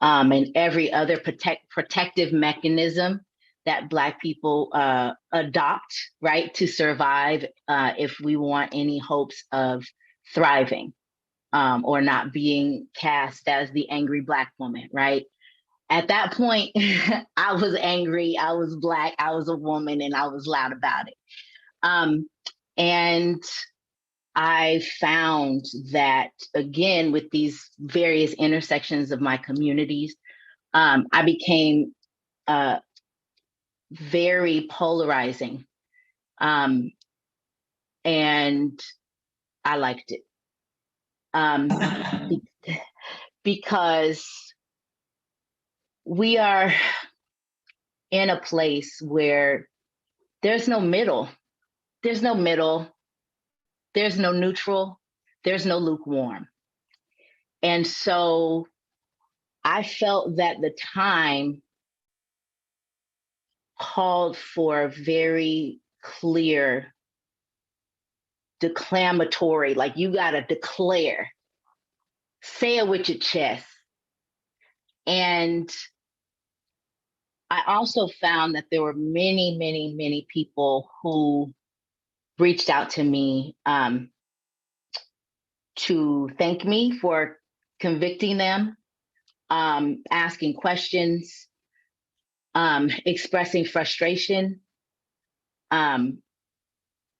and every other protective mechanism that Black people adopt, right, to survive if we want any hopes of thriving or not being cast as the angry Black woman, right? At that point, I was angry, I was Black, I was a woman, and I was loud about it. And I found that, again, with these various intersections of my communities, I became very polarizing. And I liked it. Because we are in a place where there's no middle. There's no middle. There's no neutral. there's no lukewarm. And so I felt that the time called for very clear declamatory, like you got to declare, say it with your chest. And I also found that there were many, many, many people who reached out to me to thank me for convicting them, asking questions, expressing frustration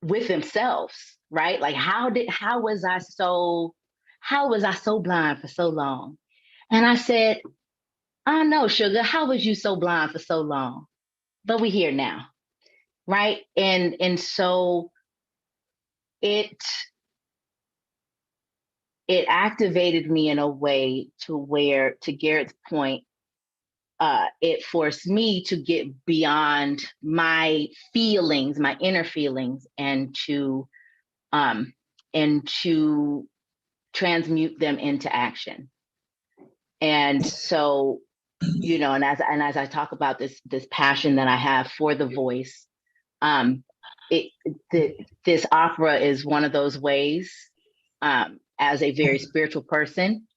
with themselves, right? Like how was I so blind for so long? And I said, I know, sugar, how was you so blind for so long? But we're here now, right? And so it activated me in a way to where, to Garrett's point, it forced me to get beyond my feelings, my inner feelings, and to transmute them into action. And so, you know, and as I talk about this passion that I have for the voice, this opera is one of those ways. As a very spiritual person,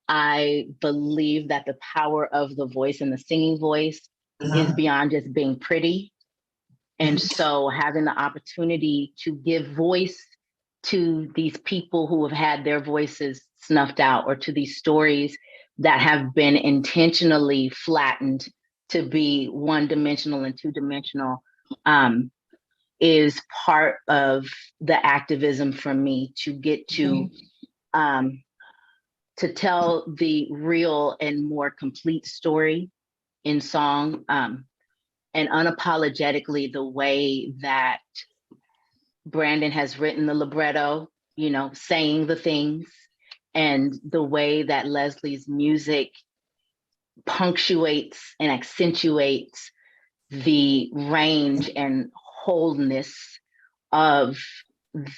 I believe that the power of the voice and the singing voice is beyond just being pretty. And so having the opportunity to give voice to these people who have had their voices snuffed out, or to these stories that have been intentionally flattened to be one-dimensional and two-dimensional, is part of the activism for me to get to tell the real and more complete story in song, and unapologetically the way that Brandon has written the libretto, you know, saying the things, and the way that Leslie's music punctuates and accentuates the range and wholeness of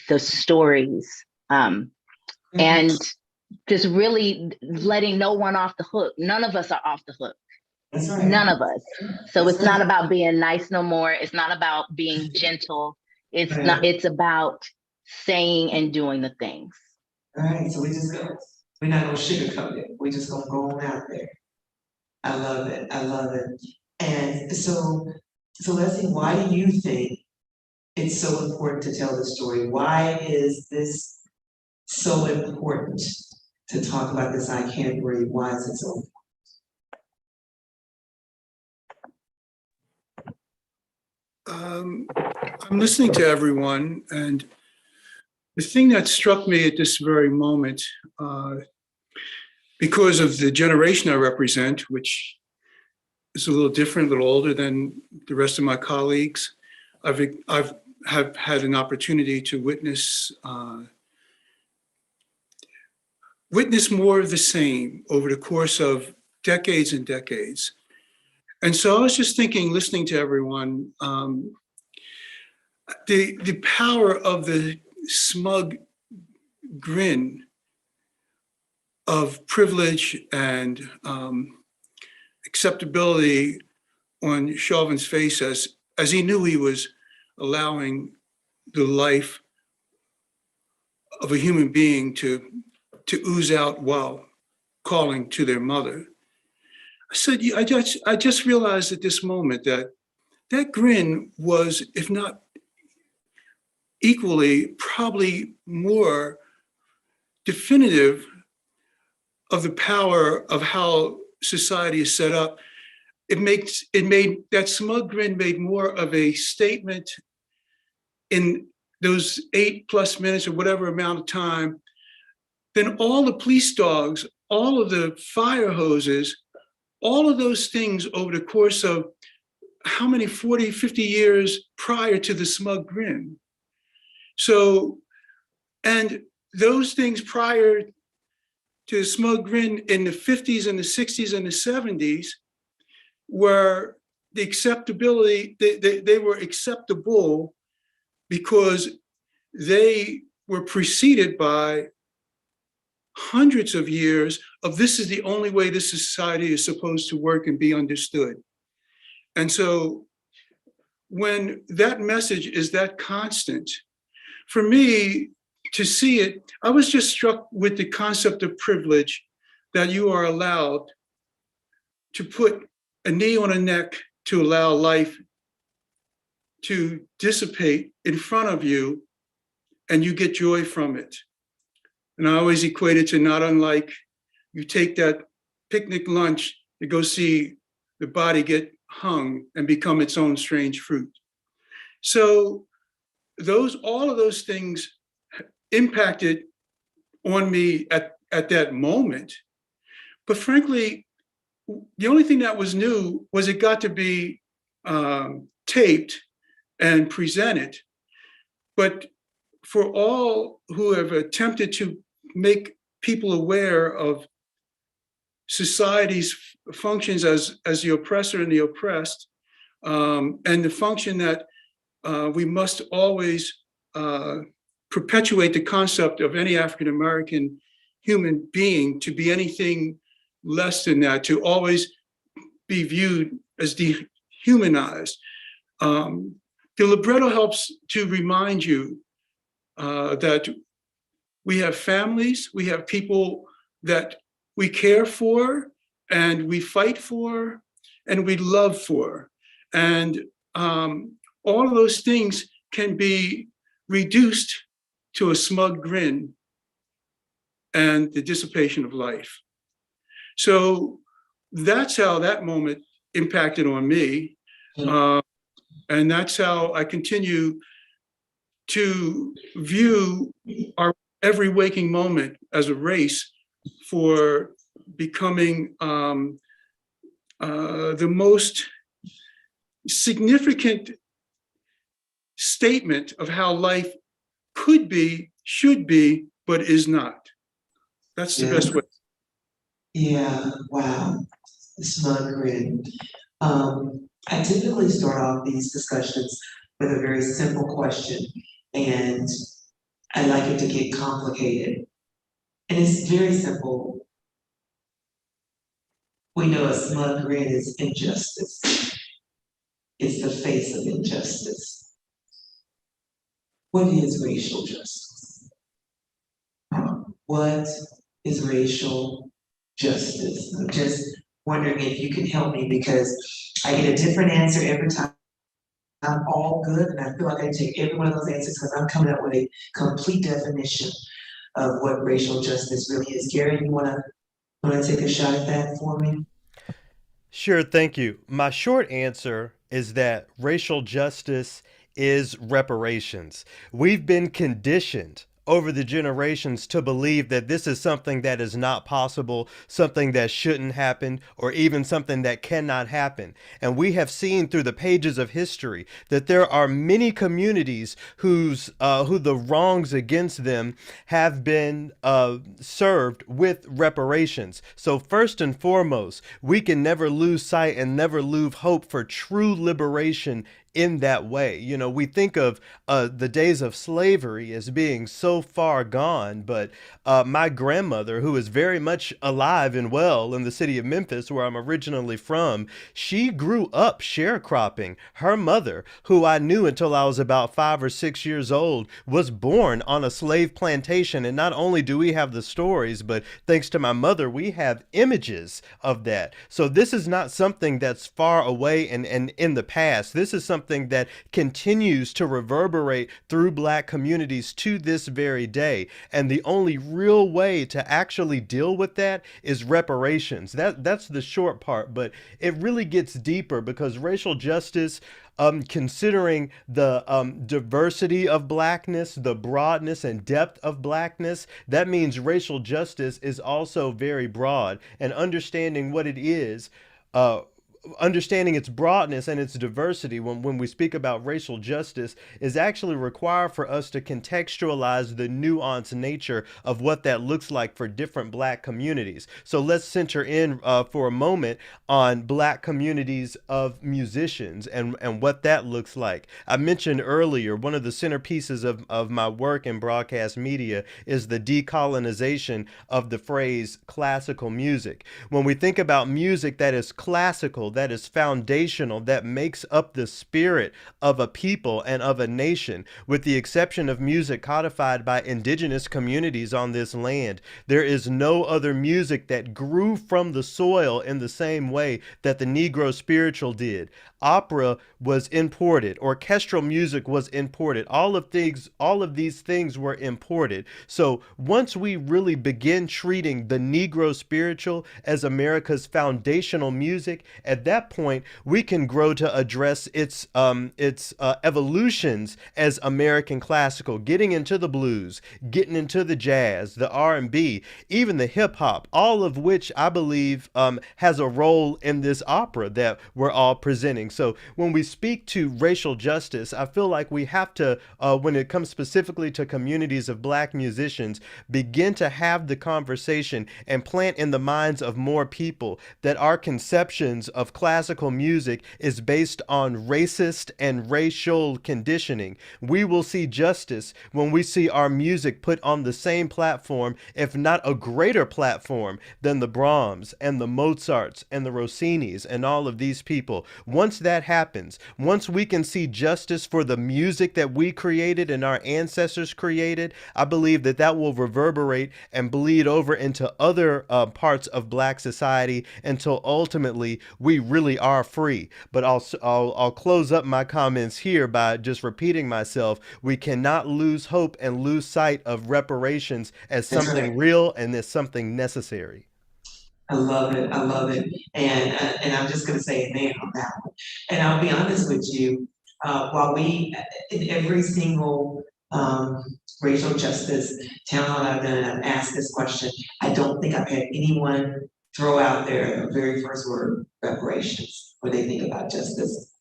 the stories, and just really letting no one off the hook. None of us are off the hook.
That's right.
None of us. So
That's
it's not
right.
about being nice no more. It's not about being gentle. It's
Right.
not. It's about saying and doing the things.
All right, so we're not gonna sugarcoat it. We're just gonna go on out there. I love it. I love it. And so Leslie, why do you think it's so important to tell the story? Why is this so important to talk about this I Can't Breathe? Why is it so important?
I'm listening to everyone, and the thing that struck me at this very moment, because of the generation I represent, which is a little different, a little older than the rest of my colleagues, I've had an opportunity to witness more of the same over the course of decades and decades. And so I was just thinking, listening to everyone, the power of the smug grin of privilege and acceptability on Chauvin's face as he knew he was allowing the life of a human being to ooze out while calling to their mother. I said, I just realized at this moment that grin was, if not equally, probably more definitive of the power of how society is set up. That smug grin made more of a statement in those 8+ minutes or whatever amount of time than all the police dogs, all of the fire hoses, all of those things over the course of how many 40, 50 years prior to the smug grin. So, and those things prior to the smug grin in the 50s and the 60s and the 70s were the acceptability, they were acceptable because they were preceded by hundreds of years of this is the only way this society is supposed to work and be understood. And so when that message is that constant, for me to see it, I was just struck with the concept of privilege, that you are allowed to put a knee on a neck to allow life to dissipate in front of you, and you get joy from it. And I always equate it to not unlike you take that picnic lunch to go see the body get hung and become its own strange fruit. So all of those things impacted on me at that moment. But frankly, the only thing that was new was it got to be taped and presented. But for all who have attempted to make people aware of society's functions as the oppressor and the oppressed, and the function that we must always perpetuate the concept of any African-American human being to be anything less than that, to always be viewed as dehumanized. The libretto helps to remind you that we have families, we have people that we care for, and we fight for, and we love for. And all of those things can be reduced to a smug grin and the dissipation of life. So that's how that moment impacted on me. And that's how I continue to view our every waking moment as a race for becoming the most significant statement of how life could be, should be, but is not. That's the best way.
Yeah, wow, the smug grin. I typically start off these discussions with a very simple question, and I like it to get complicated. And it's very simple. We know a smug grin is injustice. It's the face of injustice. What is racial justice? What is racial justice? I'm just wondering if you can help me, because I get a different answer every time. I'm all good, and I feel like I take every one of those answers because I'm coming up with a complete definition of what racial justice really is. Gary, you wanna take a shot at that for me?
Sure, thank you. My short answer is that racial justice is reparations. We've been conditioned over the generations to believe that this is something that is not possible, something that shouldn't happen, or even something that cannot happen. And we have seen through the pages of history that there are many communities who the wrongs against them have been served with reparations. So first and foremost, we can never lose sight and never lose hope for true liberation in that way. You know, we think of the days of slavery as being so far gone, but my grandmother, who is very much alive and well in the city of Memphis, where I'm originally from, she grew up sharecropping. Her mother, who I knew until I was about 5 or 6 years old, was born on a slave plantation. And not only do we have the stories, but thanks to my mother, we have images of that. So this is not something that's far away and in the past. This is something that continues to reverberate through Black communities to this very day. And the only real way to actually deal with that is reparations. That's the short part, but it really gets deeper, because racial justice, considering the diversity of Blackness, the broadness and depth of Blackness, that means racial justice is also very broad. And understanding what it is, understanding its broadness and its diversity when we speak about racial justice is actually required for us to contextualize the nuanced nature of what that looks like for different Black communities. So let's center in for a moment on Black communities of musicians and what that looks like. I mentioned earlier, one of the centerpieces of my work in broadcast media is the decolonization of the phrase classical music. When we think about music that is classical, that is foundational, that makes up the spirit of a people and of a nation, with the exception of music codified by indigenous communities on this land, there is no other music that grew from the soil in the same way that the Negro spiritual did. Opera was imported, orchestral music was imported, all of these things were imported. So once we really begin treating the Negro spiritual as America's foundational music, at that point we can grow to address its evolutions as American classical, getting into the blues, getting into the jazz, the R&B, even the hip hop, all of which I believe has a role in this opera that we're all presenting. So when we speak to racial justice, I feel like we have to, when it comes specifically to communities of Black musicians, begin to have the conversation and plant in the minds of more people that our conceptions of classical music is based on racist and racial conditioning. We will see justice when we see our music put on the same platform, if not a greater platform, than the Brahms and the Mozarts and the Rossinis and all of these people. Once that happens, once we can see justice for the music that we created and our ancestors created, I believe that that will reverberate and bleed over into other parts of Black society until ultimately we really are free. But I'll close up my comments here by just repeating myself. We cannot lose hope and lose sight of reparations as something real and as something necessary.
I love it. I love it. And I'm just going to say amen on that one. And I'll be honest with you, while we, in every single racial justice town hall I've done, I've asked this question. I don't think I've had anyone throw out there the very first word, reparations, when they think about justice.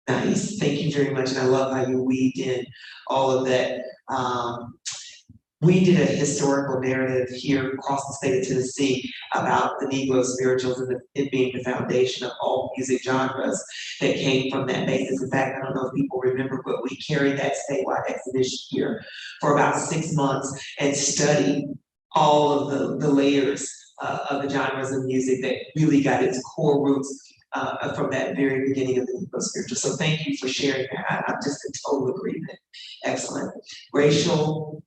Nice. Thank you very much. And I love how you weaved in all of that. We did a historical narrative here across the state of Tennessee about the Negro spirituals and it being the foundation of all music genres that came from that basis. In fact, I don't know if people remember, but we carried that statewide exhibition here for about 6 months and studied all of the layers of the genres of music that really got its core roots from that very beginning of the Negro spiritual. So thank you for sharing that. I'm just in total agreement. Excellent. Racial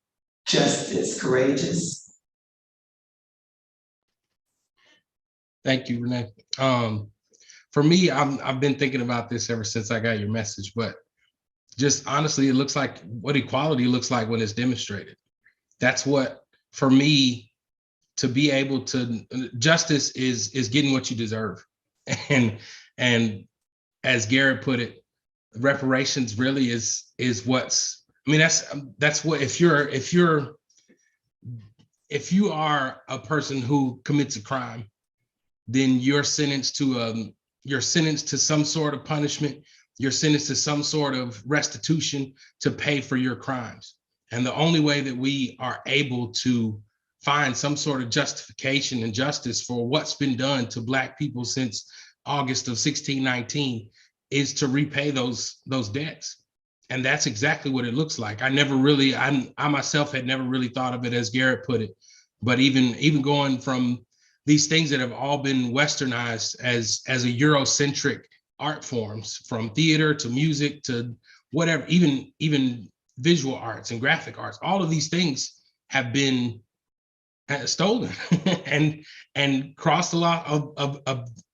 justice, courageous.
Thank you, Renee. For me, I've been thinking about this ever since I got your message, but just honestly, it looks like what equality looks like when it's demonstrated. That's what, for me, to be able to, justice is getting what you deserve. And as Garrett put it, reparations really is what's, I mean, that's what, if you are a person who commits a crime, then you're sentenced to some sort of punishment. You're sentenced to some sort of restitution to pay for your crimes. And the only way that we are able to find some sort of justification and justice for what's been done to Black people since August of 1619 is to repay those debts. And that's exactly what it looks like. I myself had never really thought of it as Garrett put it, but even going from these things that have all been westernized as a Eurocentric art forms, from theater to music to whatever, even visual arts and graphic arts, all of these things have been stolen and crossed a lot of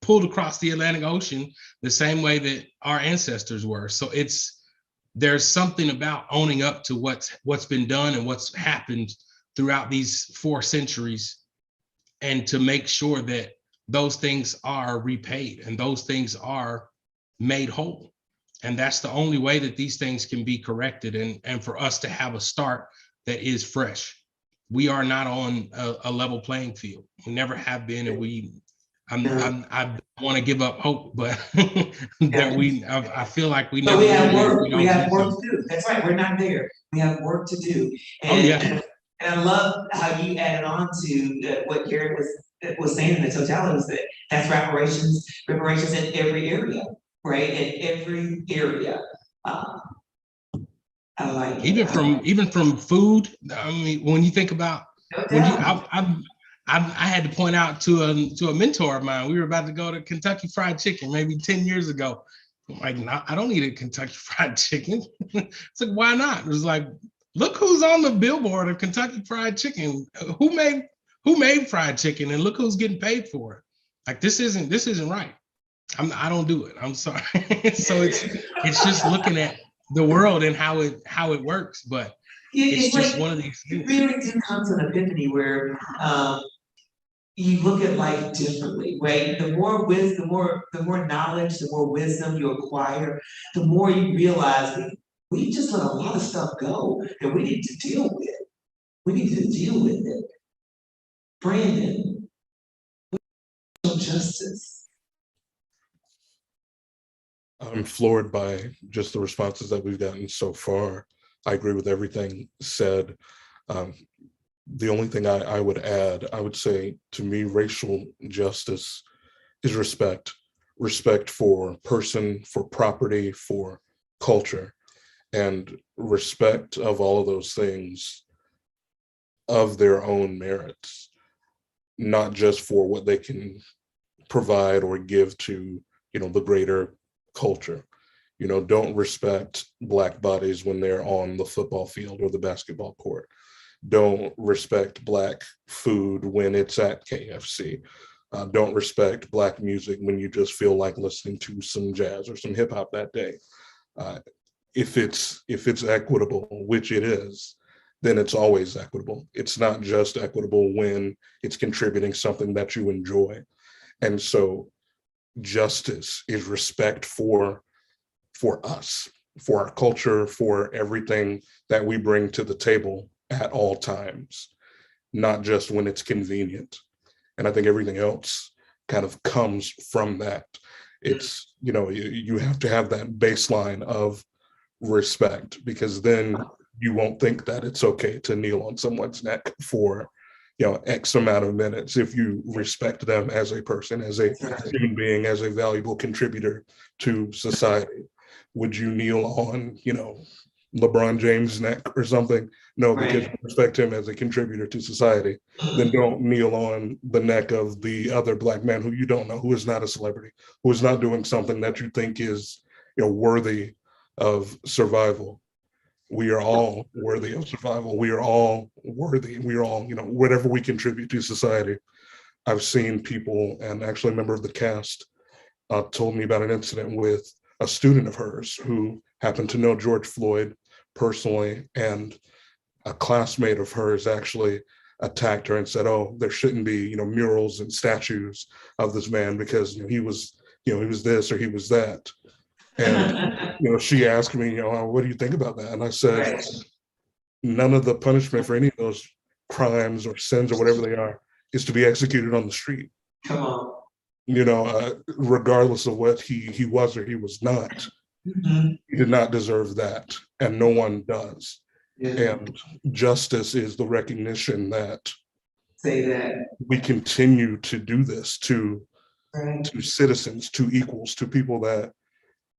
pulled across the Atlantic Ocean the same way that our ancestors were. So there's something about owning up to what's been done and what's happened throughout these 4 centuries, and to make sure that those things are repaid and those things are made whole. And that's the only way that these things can be corrected, and for us to have a start that is fresh. We are not on a level playing field. We never have been, and I've been want to give up hope, but I feel like we
But
never
we have
really,
work,
we
we
don't
have
do
work
so.
to do. That's right, we're not there. We have work to do.
Oh, yeah.
And I love how you added on to what Garrett was saying in the totality was that that's reparations in every area, right? In every area. I like it.
Even from food. I mean, when you think about
No
when you,
doubt.
I had to point out to a mentor of mine. We were about to go to Kentucky Fried Chicken maybe 10 years ago. I'm like, no, I don't need a Kentucky Fried Chicken. It's like, why not? It was like, look who's on the billboard of Kentucky Fried Chicken. Who made fried chicken, and look who's getting paid for it. Like, this isn't right. I don't do it. I'm sorry. So it's just looking at the world and how it works, but it's just
like,
one of these things.
you really do come to an epiphany where you look at life differently, right? The more wisdom, the more knowledge, the more wisdom you acquire, the more you realize we just let a lot of stuff go that we need to deal with. We need to deal with it. Brandon, justice.
I'm floored by just the responses that we've gotten so far. I agree with everything said. The only thing I would add, I would say, to me, racial justice is respect. Respect for person, for property, for culture, and respect of all of those things of their own merits, not just for what they can provide or give to, the greater culture. Don't respect Black bodies when they're on the football field or the basketball court. Don't respect Black food when it's at KFC. Don't respect Black music when you just feel like listening to some jazz or some hip hop that day. If it's equitable, which it is, then it's always equitable. It's not just equitable when it's contributing something that you enjoy. And so justice is respect for us, for our culture, for everything that we bring to the table at all times, not just when it's convenient. And I think everything else kind of comes from that. It's, you have to have that baseline of respect, because then you won't think that it's okay to kneel on someone's neck for, X amount of minutes if you respect them as a person, as a human being, as a valuable contributor to society. Would you kneel on, LeBron James' neck or something? No, because you respect him as a contributor to society. Then don't kneel on the neck of the other Black man who you don't know, who is not a celebrity, who is not doing something that you think is, worthy of survival. We are all worthy of survival. We are all worthy. We are all, whatever we contribute to society. I've seen people, and actually a member of the cast told me about an incident with a student of hers who happened to know George Floyd personally, and a classmate of hers actually attacked her and said, "Oh, there shouldn't be, murals and statues of this man because he was this or he was that." And she asked me, "What do you think about that?" And I said, none of the punishment for any of those crimes or sins or whatever they are is to be executed on the street.
Come on.
Regardless of what he was or he was not, he did not deserve that, and no one does. And justice is the recognition that we continue to do this to citizens, to equals, to people that,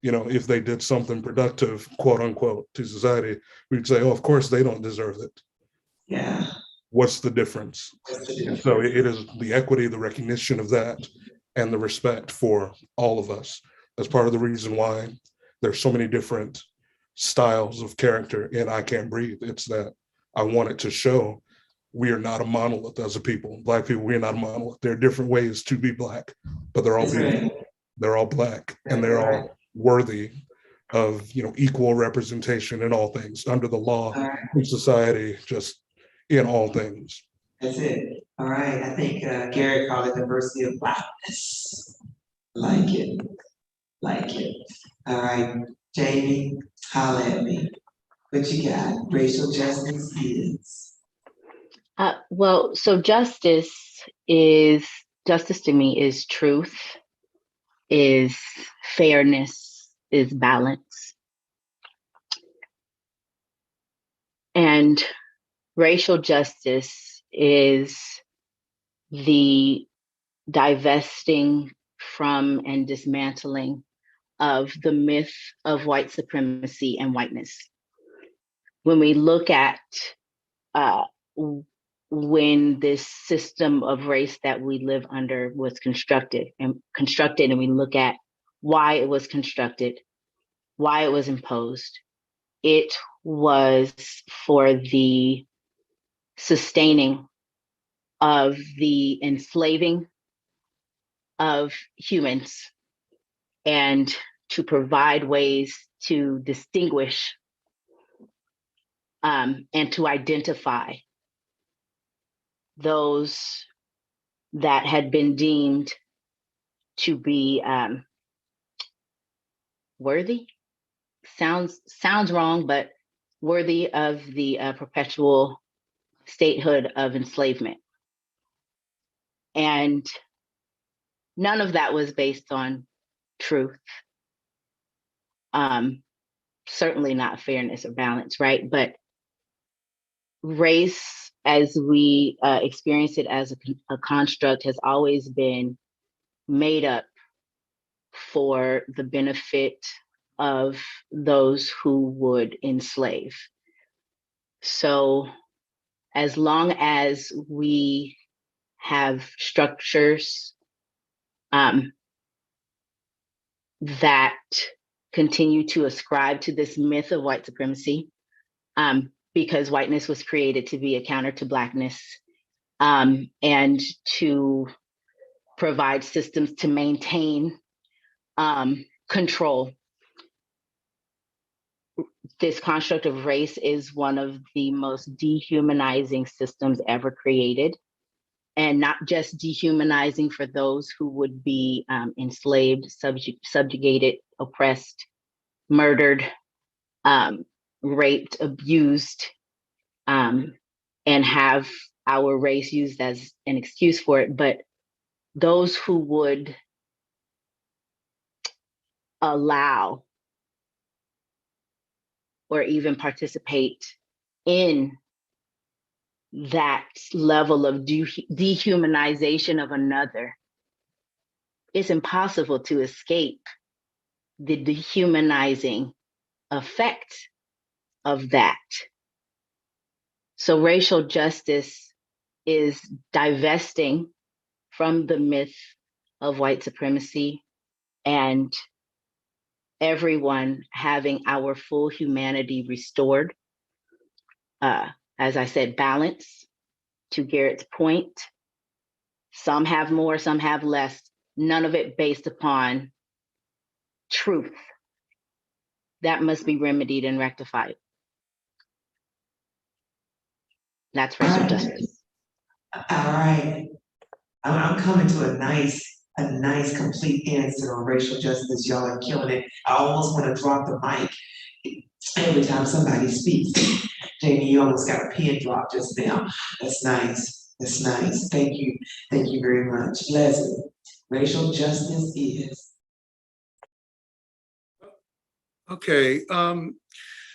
if they did something productive, quote unquote, to society, we'd say, "Oh, of course they don't deserve it."
Yeah.
What's the difference? And so it is the equity, the recognition of that, and the respect for all of us. That's part of the reason why there's so many different styles of character in I Can't Breathe. It's that I wanted to show we are not a monolith as a people. Black people, we are not a monolith. There are different ways to be Black, but they're all beautiful. They're all Black, and they're all worthy of equal representation in all things, under the law, in society, just in all things.
That's it. All right. I think Garrett called it diversity of Blackness. Like it. All right. Jamie, holla at me. What you got? Racial justice is.
Well, so justice to me is truth. is fairness, is balance. And racial justice is the divesting from and dismantling of the myth of white supremacy and whiteness. When we look at when this system of race that we live under was constructed, and we look at why it was constructed, why it was imposed, it was for the sustaining of the enslaving of humans and to provide ways to distinguish and to identify those that had been deemed to be worthy. Sounds wrong, but worthy of the perpetual statehood of enslavement. And none of that was based on truth. Certainly not fairness or balance, right? But race, as we experience it as a construct, has always been made up for the benefit of those who would enslave. So as long as we have structures that continue to ascribe to this myth of white supremacy, because whiteness was created to be a counter to Blackness, and to provide systems to maintain control. This construct of race is one of the most dehumanizing systems ever created, and not just dehumanizing for those who would be enslaved, subjugated, oppressed, murdered, raped, abused, and have our race used as an excuse for it, but those who would allow or even participate in that level of dehumanization of another. It's impossible to escape the dehumanizing effect of that. So racial justice is divesting from the myth of white supremacy and everyone having our full humanity restored. As I said, balance, to Garrett's point. Some have more, some have less, none of it based upon truth. That must be remedied and rectified. That's racial justice.
All right. I'm coming to a nice complete answer on racial justice. Y'all are killing it. I almost want to drop the mic every time somebody speaks. Jamie, you almost got a pin drop just now. That's nice. That's nice. Thank you. Thank you very much. Leslie, racial justice is.
Okay,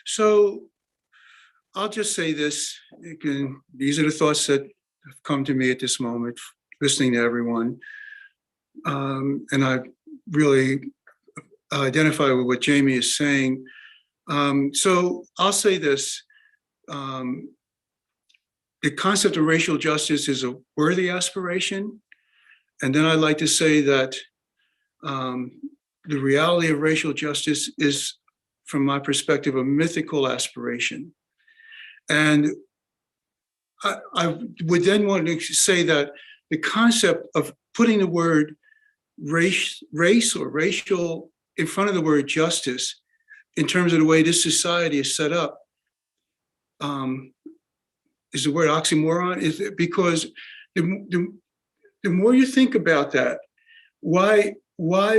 so I'll just say this. These are the thoughts that have come to me at this moment, listening to everyone. And I really identify with what Jamie is saying. So I'll say this. The concept of racial justice is a worthy aspiration. And then I'd like to say that the reality of racial justice is, from my perspective, a mythical aspiration. And I would then want to say that the concept of putting the word race or racial in front of the word justice, in terms of the way this society is set up, is the word oxymoron? Is it because the more you think about that, why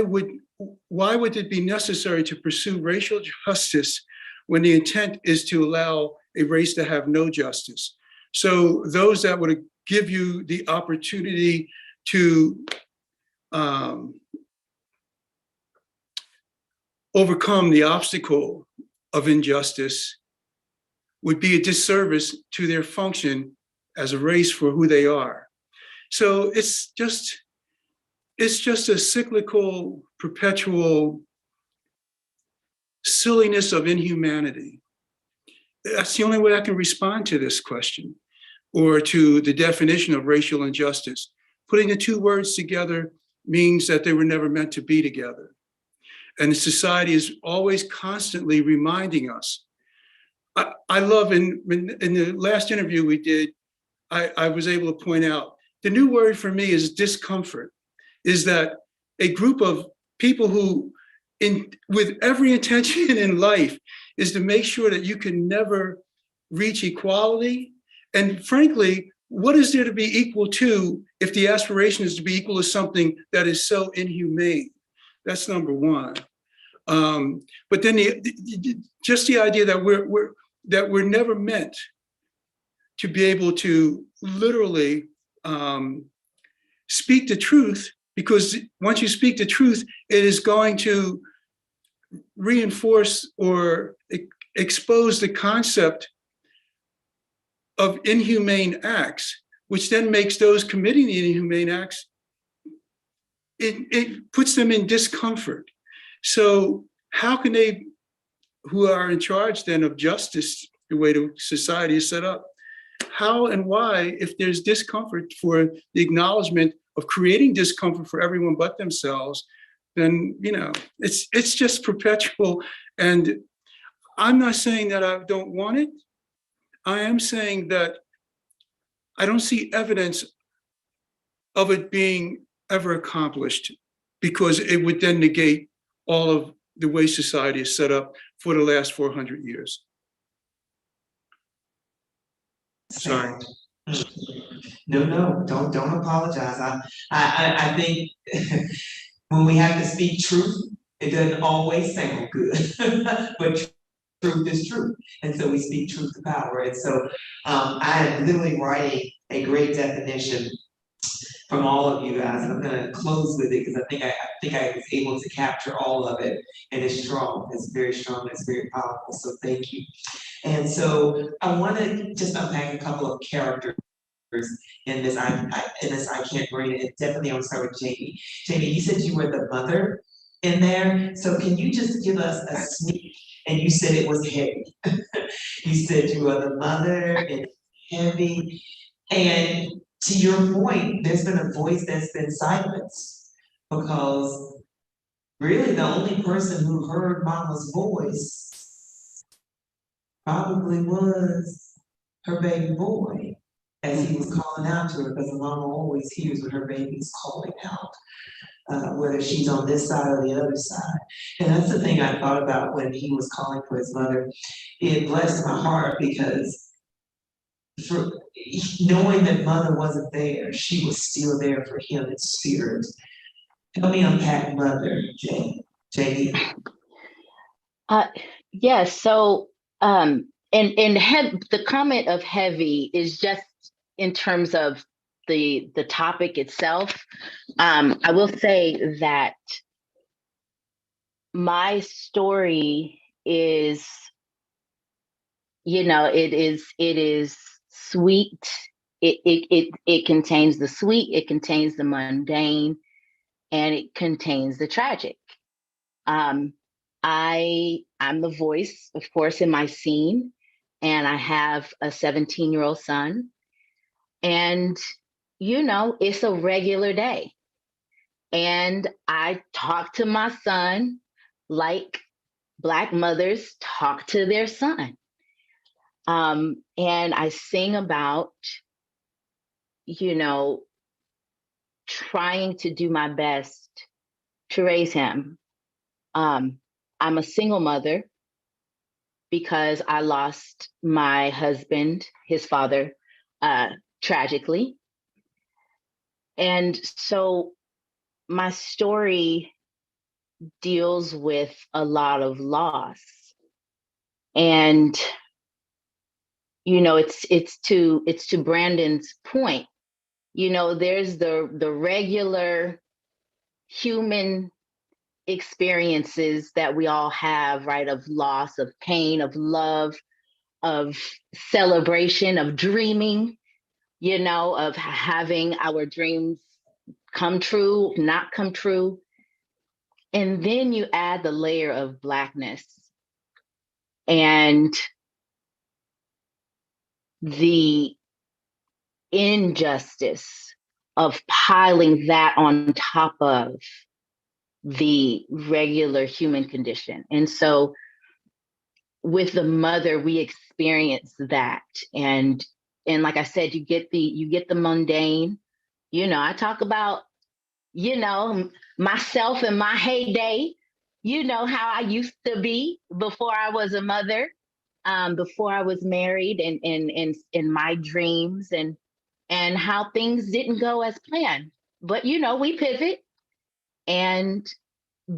would it be necessary to pursue racial justice when the intent is to allow a race to have no justice? So those that would give you the opportunity to overcome the obstacle of injustice would be a disservice to their function as a race for who they are. So it's just a cyclical, perpetual silliness of inhumanity. That's the only way I can respond to this question, or to the definition of racial injustice. Putting the two words together means that they were never meant to be together. And society is always constantly reminding us. I love in the last interview we did, I was able to point out, the new word for me is discomfort, is that a group of people who, with every intention in life, is to make sure that you can never reach equality. And frankly, what is there to be equal to if the aspiration is to be equal to something that is so inhumane? That's number one. But then just the idea that we're never meant to be able to literally speak the truth, because once you speak the truth, it is going to reinforce or expose the concept of inhumane acts, which then makes those committing the inhumane acts, it puts them in discomfort. So how can they, who are in charge then of justice, the way the society is set up, how and why, if there's discomfort for the acknowledgement of creating discomfort for everyone but themselves, then, it's just perpetual. And I'm not saying that I don't want it. I am saying that I don't see evidence of it being ever accomplished, because it would then negate all of the way society is set up for the last 400 years. Sorry.
No, don't apologize. I think when we have to speak truth, it doesn't always sound good, but truth is truth. And so we speak truth to power. And so I am literally writing a great definition from all of you guys. And I'm gonna close with it because I think I was able to capture all of it. And it's strong, it's very strong, it's very powerful. So thank you. And so I wanna just unpack a couple of characters in this I Can't Bring It. And definitely I want to start with Jamie. Jamie, you said you were the mother in there. So can you just give us a sneak? And you said it was heavy. You said you were the mother and heavy. And to your point, there's been a voice that's been silenced, because really the only person who heard Mama's voice probably was her baby boy, as he was calling out to her, because Mama always hears what her baby's calling out, whether she's on this side or the other side. And that's the thing I thought about when he was calling for his mother. It blessed my heart, because for knowing that Mother wasn't there, she was still there for him in spirit. Help me unpack Mother, Jamie.
Yes. So, and the comment of heavy is just in terms of the topic itself. I will say that my story is, it is sweet. It contains the sweet, it contains the mundane, and it contains the tragic. I'm the voice, of course, in my scene, and I have a 17-year-old son. And, it's a regular day. And I talk to my son like Black mothers talk to their son. And I sing about, trying to do my best to raise him. I'm a single mother because I lost my husband, his father, tragically. And so my story deals with a lot of loss. And it's to Brandon's point. There's the regular human experiences that we all have, right? Of loss, of pain, of love, of celebration, of dreaming, of having our dreams come true, not come true. And then you add the layer of Blackness and the injustice of piling that on top of the regular human condition. And so with the mother, we experience that. And like I said, you get the mundane. I talk about, myself in my heyday, how I used to be before I was a mother, before I was married, and in my dreams, and how things didn't go as planned. But we pivot, and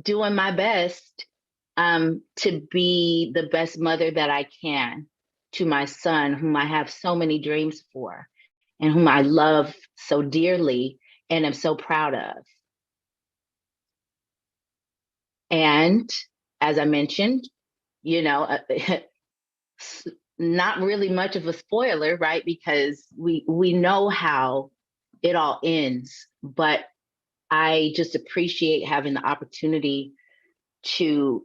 doing my best to be the best mother that I can to my son, whom I have so many dreams for, and whom I love so dearly and am so proud of. And as I mentioned, not really much of a spoiler, right? Because we know how it all ends, but I just appreciate having the opportunity to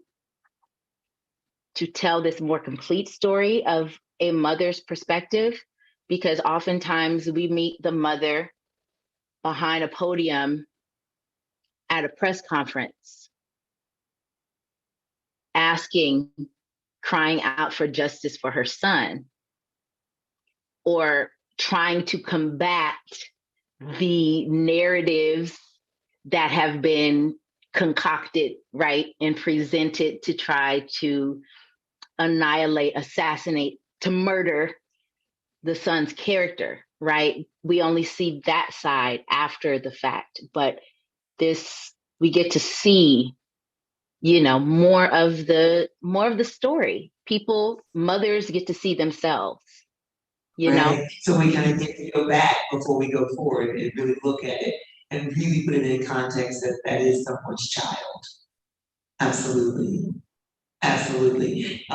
tell this more complete story of a mother's perspective, because oftentimes we meet the mother behind a podium at a press conference, crying out for justice for her son, or trying to combat the narratives that have been concocted, right, and presented to try to annihilate, assassinate, to murder the son's character, right? We only see that side after the fact, but we get to see, more of the story. Mothers get to see themselves,
Right. So we kind of get to go back before we go forward and really look at it and really put it in context that is someone's child. Absolutely. Absolutely.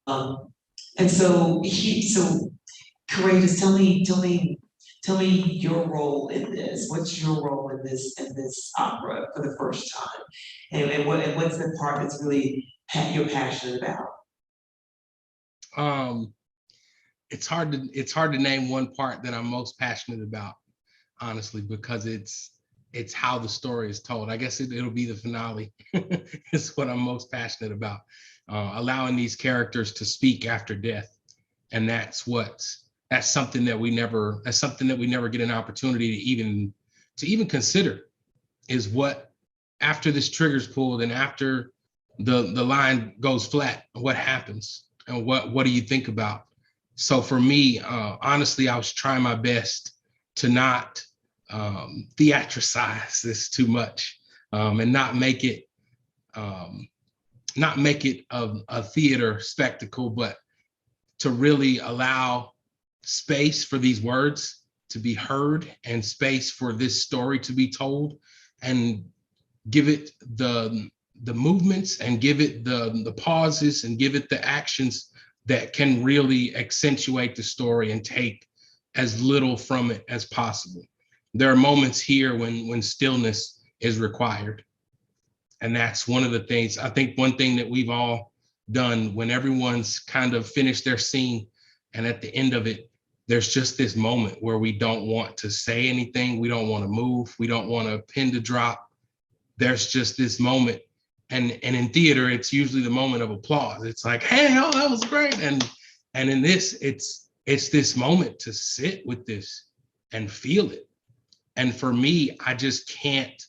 And so Courageous, tell me your role in this. What's your role in this opera for the first time? And what's the part that's really you're passionate about?
It's hard to name one part that I'm most passionate about, honestly, because it's how the story is told. I guess it'll be the finale. It's what I'm most passionate about. Allowing these characters to speak after death, and that's something that we never get an opportunity to even consider, is what, after this trigger's pulled and after the line goes flat, what happens, and what do you think about? So for me, honestly, I was trying my best to not theatricize this too much, and not make it a theater spectacle, but to really allow space for these words to be heard and space for this story to be told, and give it the movements, and give it the pauses, and give it the actions that can really accentuate the story and take as little from it as possible. There are moments here when stillness is required. And that's one of the things, I think one thing that we've all done when everyone's kind of finished their scene, and at the end of it, there's just this moment where we don't want to say anything, we don't want to move, we don't want a pin to drop. There's just this moment. And in theater, it's usually the moment of applause. It's like, hey, oh, that was great. And in this, it's this moment to sit with this and feel it. And for me, I just can't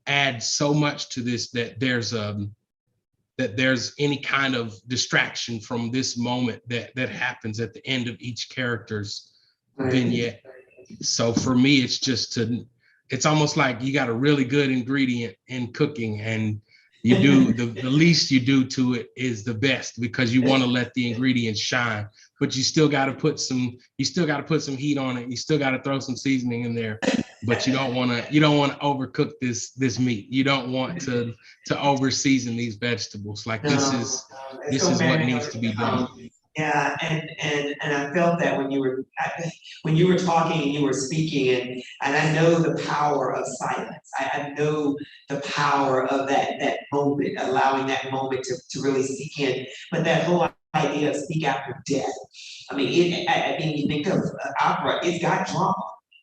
add so much to this that there's any kind of distraction from this moment that happens at the end of each character's vignette. So for me, it's almost like you got a really good ingredient in cooking, and you do the least you do to it is the best, because you want to let the ingredients shine, but you still got to put some heat on it. You still got to throw some seasoning in there. but you don't want to overcook this meat. You don't want to over season these vegetables. Like this is what needs to be done.
Yeah, and I felt that when you were talking and you were speaking, and I know the power of silence. I know the power of that moment, allowing that moment to really sink in. But that whole idea of speak after death. I mean, I mean, you think of opera, it's got drama.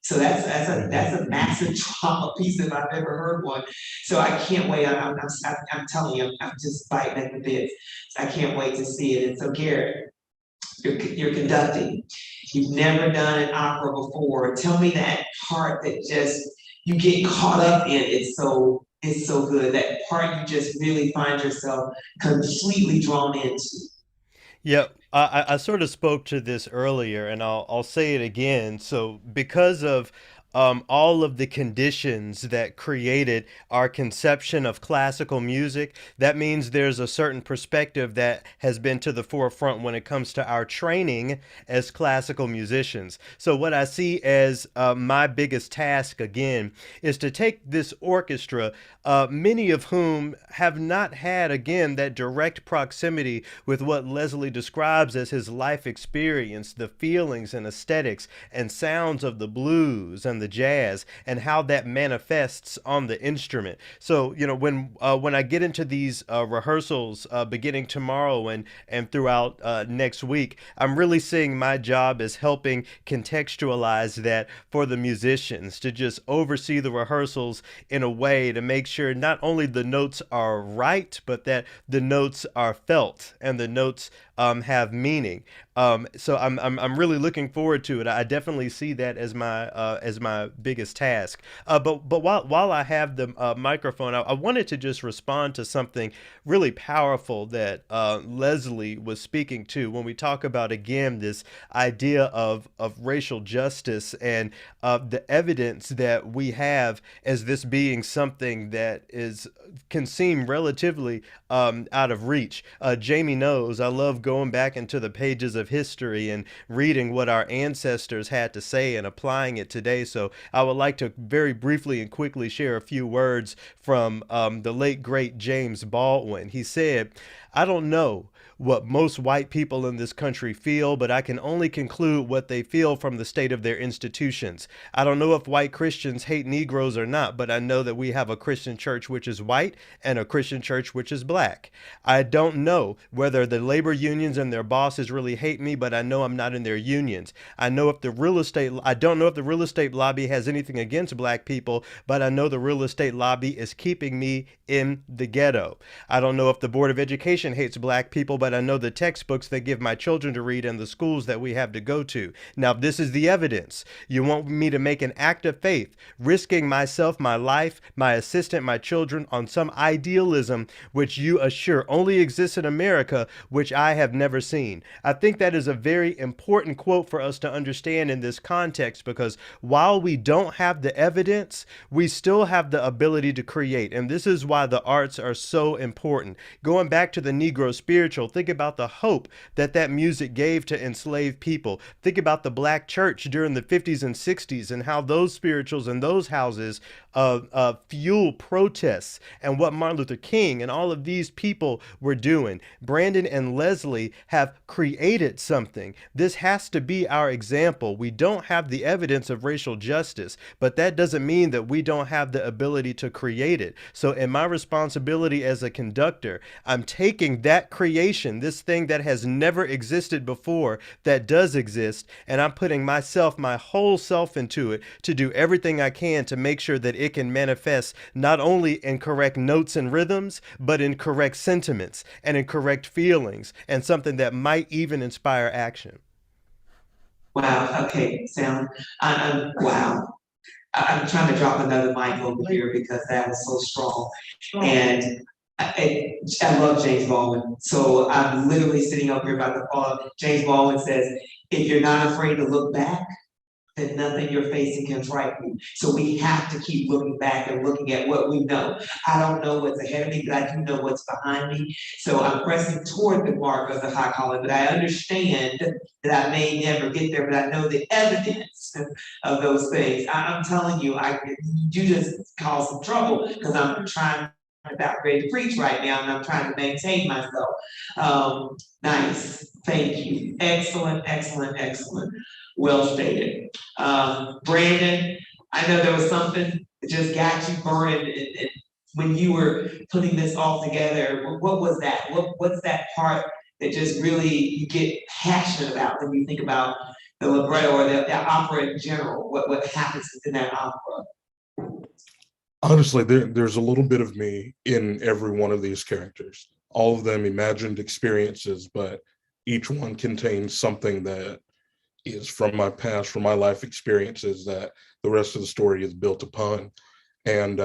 So that's a massive drama piece if I've ever heard one. So I can't wait. I'm telling you, I'm just biting at the bits. I can't wait to see it. And so Garrett, you're conducting. You've never done an opera before. Tell me that part that just you get caught up in. It's so good. That part you just really find yourself completely drawn into.
Yep. I sort of spoke to this earlier, and I'll say it again. So, because of all of the conditions that created our conception of classical music, that means there's a certain perspective that has been to the forefront when it comes to our training as classical musicians. So what I see as my biggest task, again, is to take this orchestra, many of whom have not had, again, that direct proximity with what Leslie describes as his life experience, the feelings and aesthetics and sounds of the blues and the jazz, and how that manifests on the instrument. So, you know, when I get into these rehearsals beginning tomorrow and throughout next week, I'm really seeing my job as helping contextualize that for the musicians, to just oversee the rehearsals in a way to make sure not only the notes are right, but that the notes are felt and the notes have meaning. So I'm really looking forward to it. I definitely see that as my biggest task. But while I have the microphone, I wanted to just respond to something really powerful that Leslie was speaking to when we talk about, again, this idea of racial justice and the evidence that we have as this being something that can seem relatively out of reach. Jamie knows I love going back into the pages of history and reading what our ancestors had to say and applying it today. So I would like to very briefly and quickly share a few words from the late, great James Baldwin. He said, "I don't know what most white people in this country feel, but I can only conclude what they feel from the state of their institutions. I don't know if white Christians hate Negroes or not, but I know that we have a Christian church which is white and a Christian church which is black. I don't know whether the labor unions and their bosses really hate me, but I know I'm not in their unions. I don't know if the real estate lobby has anything against black people, but I know the real estate lobby is keeping me in the ghetto. I don't know if the Board of Education hates black people, but I know the textbooks they give my children to read and the schools that we have to go to. Now, this is the evidence. You want me to make an act of faith, risking myself, my life, my assistant, my children on some idealism which you assure only exists in America, which I have never seen." I think that is a very important quote for us to understand in this context, because while we don't have the evidence, we still have the ability to create. And this is why the arts are so important. Going back to the Negro spiritual, think about the hope that music gave to enslaved people. Think about the black church during the 50s and 60s and how those spirituals and those houses fuel protests, and what Martin Luther King and all of these people were doing. Brandon and Leslie have created something. This has to be our example. We don't have the evidence of racial justice, but that doesn't mean that we don't have the ability to create it. So in my responsibility as a conductor, I'm taking that creation, this thing that has never existed before, that does exist, and I'm putting myself, my whole self into it to do everything I can to make sure that it can manifest not only in correct notes and rhythms, but in correct sentiments and in correct feelings, and something that might even inspire action.
Wow. Okay. Wow. I'm trying to drop another mic over here because that was so strong. And I love James Baldwin. So I'm literally sitting up here about to fall. James Baldwin says, if you're not afraid to look back, that nothing you're facing can frighten you. So we have to keep looking back and looking at what we know. I don't know what's ahead of me, but I do know what's behind me. So I'm pressing toward the mark of the high calling, but I understand that I may never get there, but I know the evidence of those things. I'm telling you, you just caused some trouble because I'm trying about ready to preach right now, and I'm trying to maintain myself. Nice, thank you. Excellent, excellent, excellent. Well stated. Brandon, I know there was something that just got you burning when you were putting this all together. What was that? What's that part that just really you get passionate about when you think about the libretto or the opera in general? What happens in that opera?
Honestly, there's a little bit of me in every one of these characters. All of them imagined experiences, but each one contains something that is from my past, from my life experiences that the rest of the story is built upon. And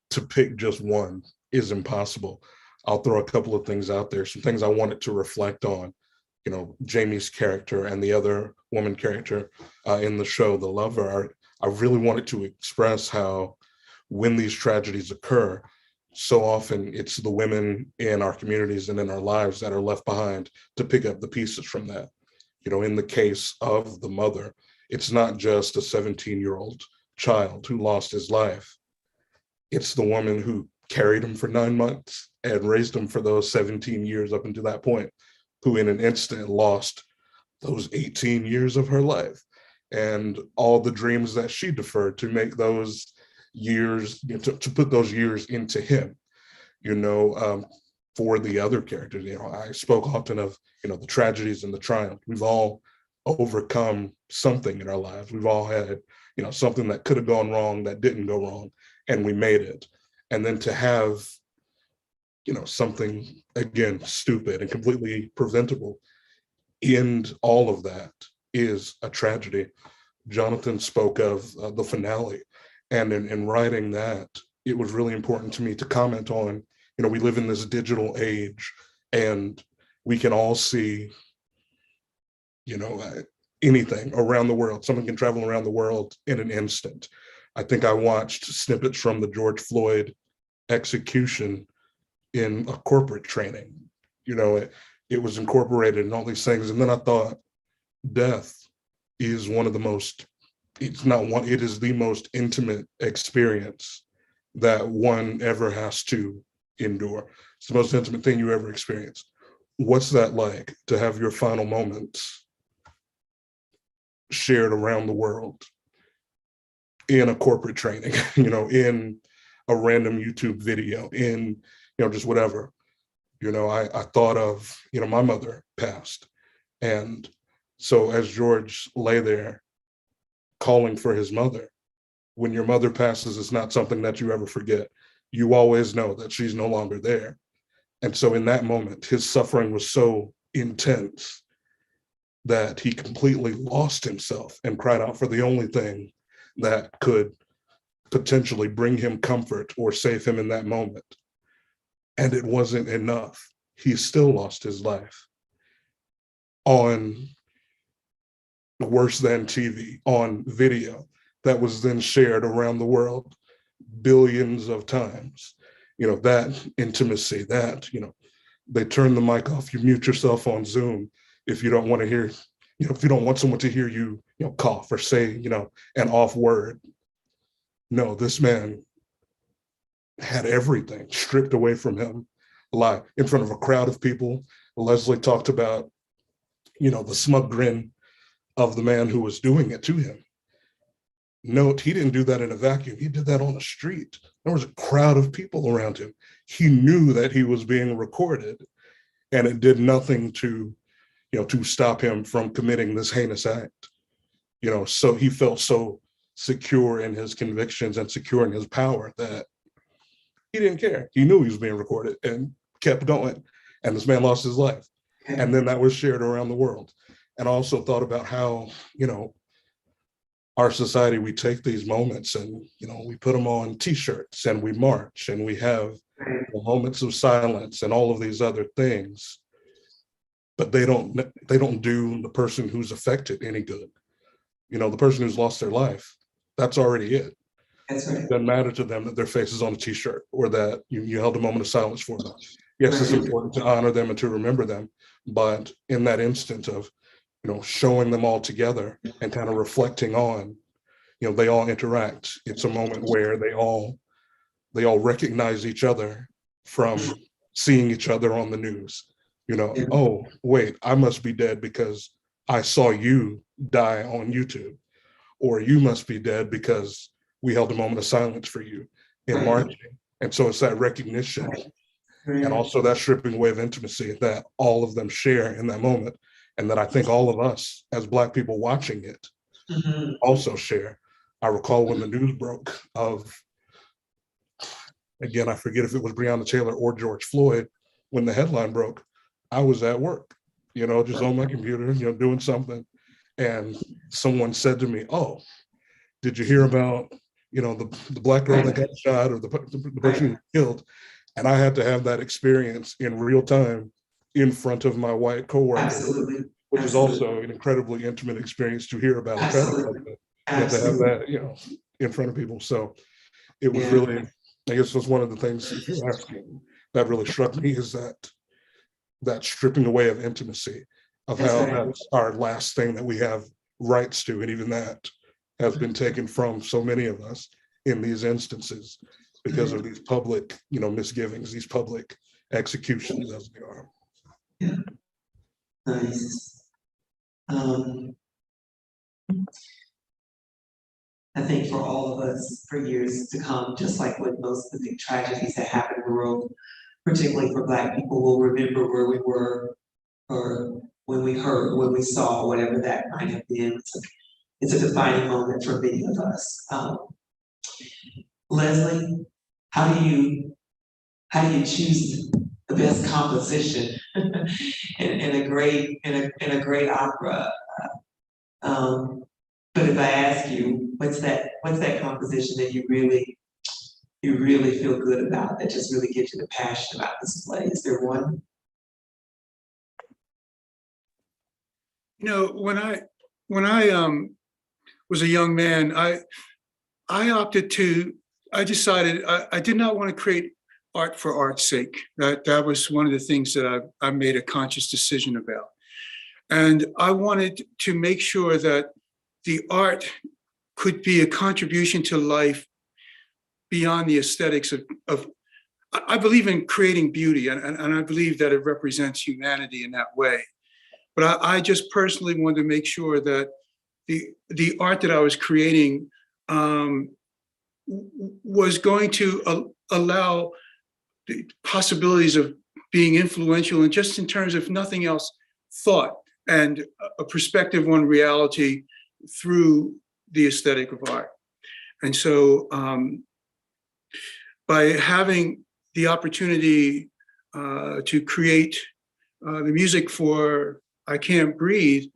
to pick just one is impossible. I'll throw a couple of things out there, some things I wanted to reflect on. You know, Jamie's character and the other woman character in the show, the lover. I really wanted to express how when these tragedies occur, so often it's the women in our communities and in our lives that are left behind to pick up the pieces from that. You know, in the case of the mother, it's not just a 17-year-old child who lost his life. It's the woman who carried him for 9 months and raised him for those 17 years up until that point, who in an instant lost those 18 years of her life and all the dreams that she deferred to make those years, you know, to put those years into him. You know, for the other characters, you know, I spoke often of, you know, the tragedies and the triumph. We've all overcome something in our lives. We've all had, you know, something that could have gone wrong that didn't go wrong, and we made it. And then to have, you know, something, again, stupid and completely preventable end all of that is a tragedy. Jonathan spoke of the finale, and in writing that, it was really important to me to comment on, you know, we live in this digital age and we can all see, you know, anything around the world. Someone can travel around the world in an instant. I think I watched snippets from the George Floyd execution in a corporate training. You know, it was incorporated in all these things. And then I thought, death is one of the most, it's not one, it is the most intimate experience that one ever has to endure. It's the most intimate thing you ever experience. What's that like to have your final moments shared around the world in a corporate training, you know, in a random YouTube video, in, you know, just whatever. You know, I thought of, you know, my mother passed. And so as George lay there calling for his mother, when your mother passes, it's not something that you ever forget. You always know that she's no longer there. And so in that moment, his suffering was so intense that he completely lost himself and cried out for the only thing that could potentially bring him comfort or save him in that moment. And it wasn't enough. He still lost his life on worse than TV, on video that was then shared around the world billions of times. You know, that intimacy, that, you know, they turn the mic off, you mute yourself on Zoom if you don't want to hear, you know, if you don't want someone to hear you, you know, cough or say, you know, an off word. No, this man had everything stripped away from him, live in front of a crowd of people. Leslie talked about, you know, the smug grin of the man who was doing it to him. Note, he didn't do that in a vacuum. He did that on the street. There was a crowd of people around him. He knew that he was being recorded, and it did nothing to, you know, to stop him from committing this heinous act. You know, so he felt so secure in his convictions and secure in his power that he didn't care. He knew he was being recorded and kept going. And this man lost his life. And then that was shared around the world. And I also thought about how, you know, our society, we take these moments and, you know, we put them on t-shirts and we march and we have moments of silence and all of these other things, but they don't do the person who's affected any good. the person who's lost their life, that's already it.
That's right.
It doesn't matter to them that their face is on a t-shirt or that you held a moment of silence for them. Yes, it's important to honor them and to remember them, but in that instant of, showing them all together and kind of reflecting on, they all interact. It's a moment where they all recognize each other from seeing each other on the news. Oh, wait, I must be dead because I saw you die on YouTube, or you must be dead because we held a moment of silence for you in marching. And so it's that recognition and also that stripping away of intimacy that all of them share in that moment. And that I think all of us as Black people watching it also share. I recall when the news broke of, again, I forget if it was Breonna Taylor or George Floyd, when the headline broke, I was at work, just on my computer, doing something. And someone said to me, oh, did you hear about, the Black girl that got shot or the person who was killed? And I had to have that experience in real time in front of my white coworker, which is also an incredibly intimate experience to hear about. You have to have that, in front of people. So it was really, I guess that's one of the things, if you're asking, that really struck me is that stripping away of intimacy, of how that's our last thing that we have rights to. And even that has been taken from so many of us in these instances because of these public, misgivings, these public executions as they are.
Yeah. Nice. I think for all of us, for years to come, just like with most of the big tragedies that happen in the world, particularly for Black people, we'll remember where we were or when we heard, when we saw, whatever that might have been. It's a defining moment for many of us. Leslie, how do you choose the best composition in a great opera? But if I ask you, what's that composition that you really feel good about, that just really gives you the passion about this play? Is there one?
When I was a young man, I decided I did not want to create art for art's sake. That was one of the things that I made a conscious decision about. And I wanted to make sure that the art could be a contribution to life beyond the aesthetics of I believe in creating beauty, and I believe that it represents humanity in that way. But I just personally wanted to make sure that the art that I was creating was going to allow the possibilities of being influential, and just in terms of nothing else, thought and a perspective on reality through the aesthetic of art. And so by having the opportunity to create the music for I Can't Breathe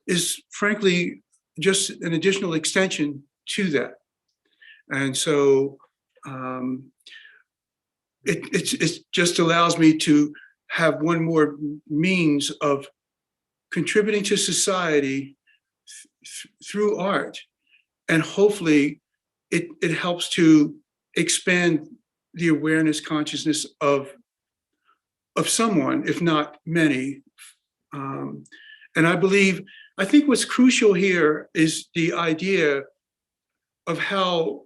is frankly just an additional extension to that. And so it just allows me to have one more means of contributing to society through art. And hopefully it helps to expand the awareness, consciousness of someone, if not many. And I think what's crucial here is the idea of how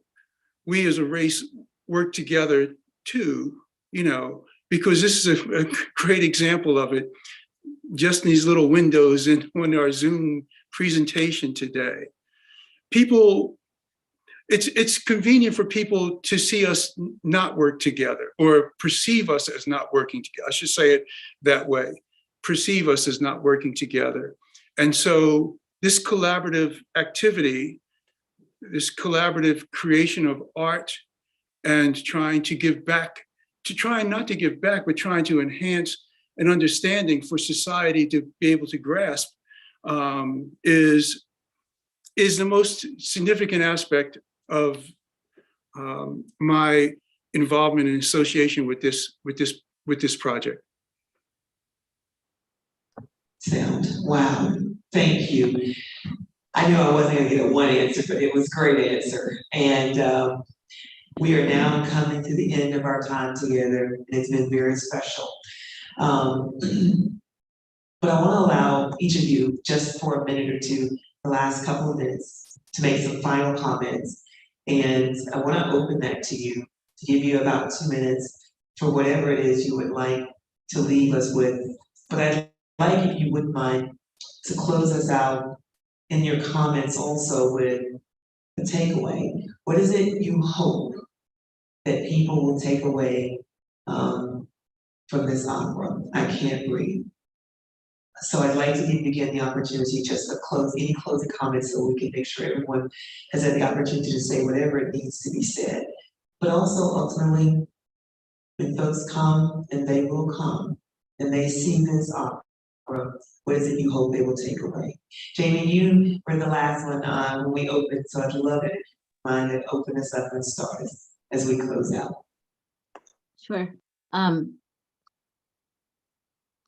we as a race work together too, because this is a great example of it, just in these little windows in our Zoom presentation today. It's convenient for people to see us not work together or perceive us as not working together. I should say it that way, perceive us as not working together. And so this collaborative activity, this collaborative creation of art and trying to give back, not to give back, but trying to enhance an understanding for society to be able to grasp is the most significant aspect of my involvement and association with this project.
Wow, thank you. I knew I wasn't gonna get a one answer, but it was a great answer. And we are now coming to the end of our time together. It's been very special. Um, but I wanna allow each of you, just for a minute or two, the last couple of minutes, to make some final comments. And I wanna open that to you, to give you about 2 minutes for whatever it is you would like to leave us with. But I'd like, if you wouldn't mind, to close us out in your comments also with a takeaway. What is it you hope that people will take away from this opera? I Can't Breathe. So I'd like to give you again the opportunity just to close any closing comments so we can make sure everyone has had the opportunity to say whatever it needs to be said. But also ultimately, when folks come, and they will come, and they see this opera, what is it you hope they will take away? Jamie, you were the last one when we opened, so I'd love it. Mind to open us up and start us as we close out.
Sure.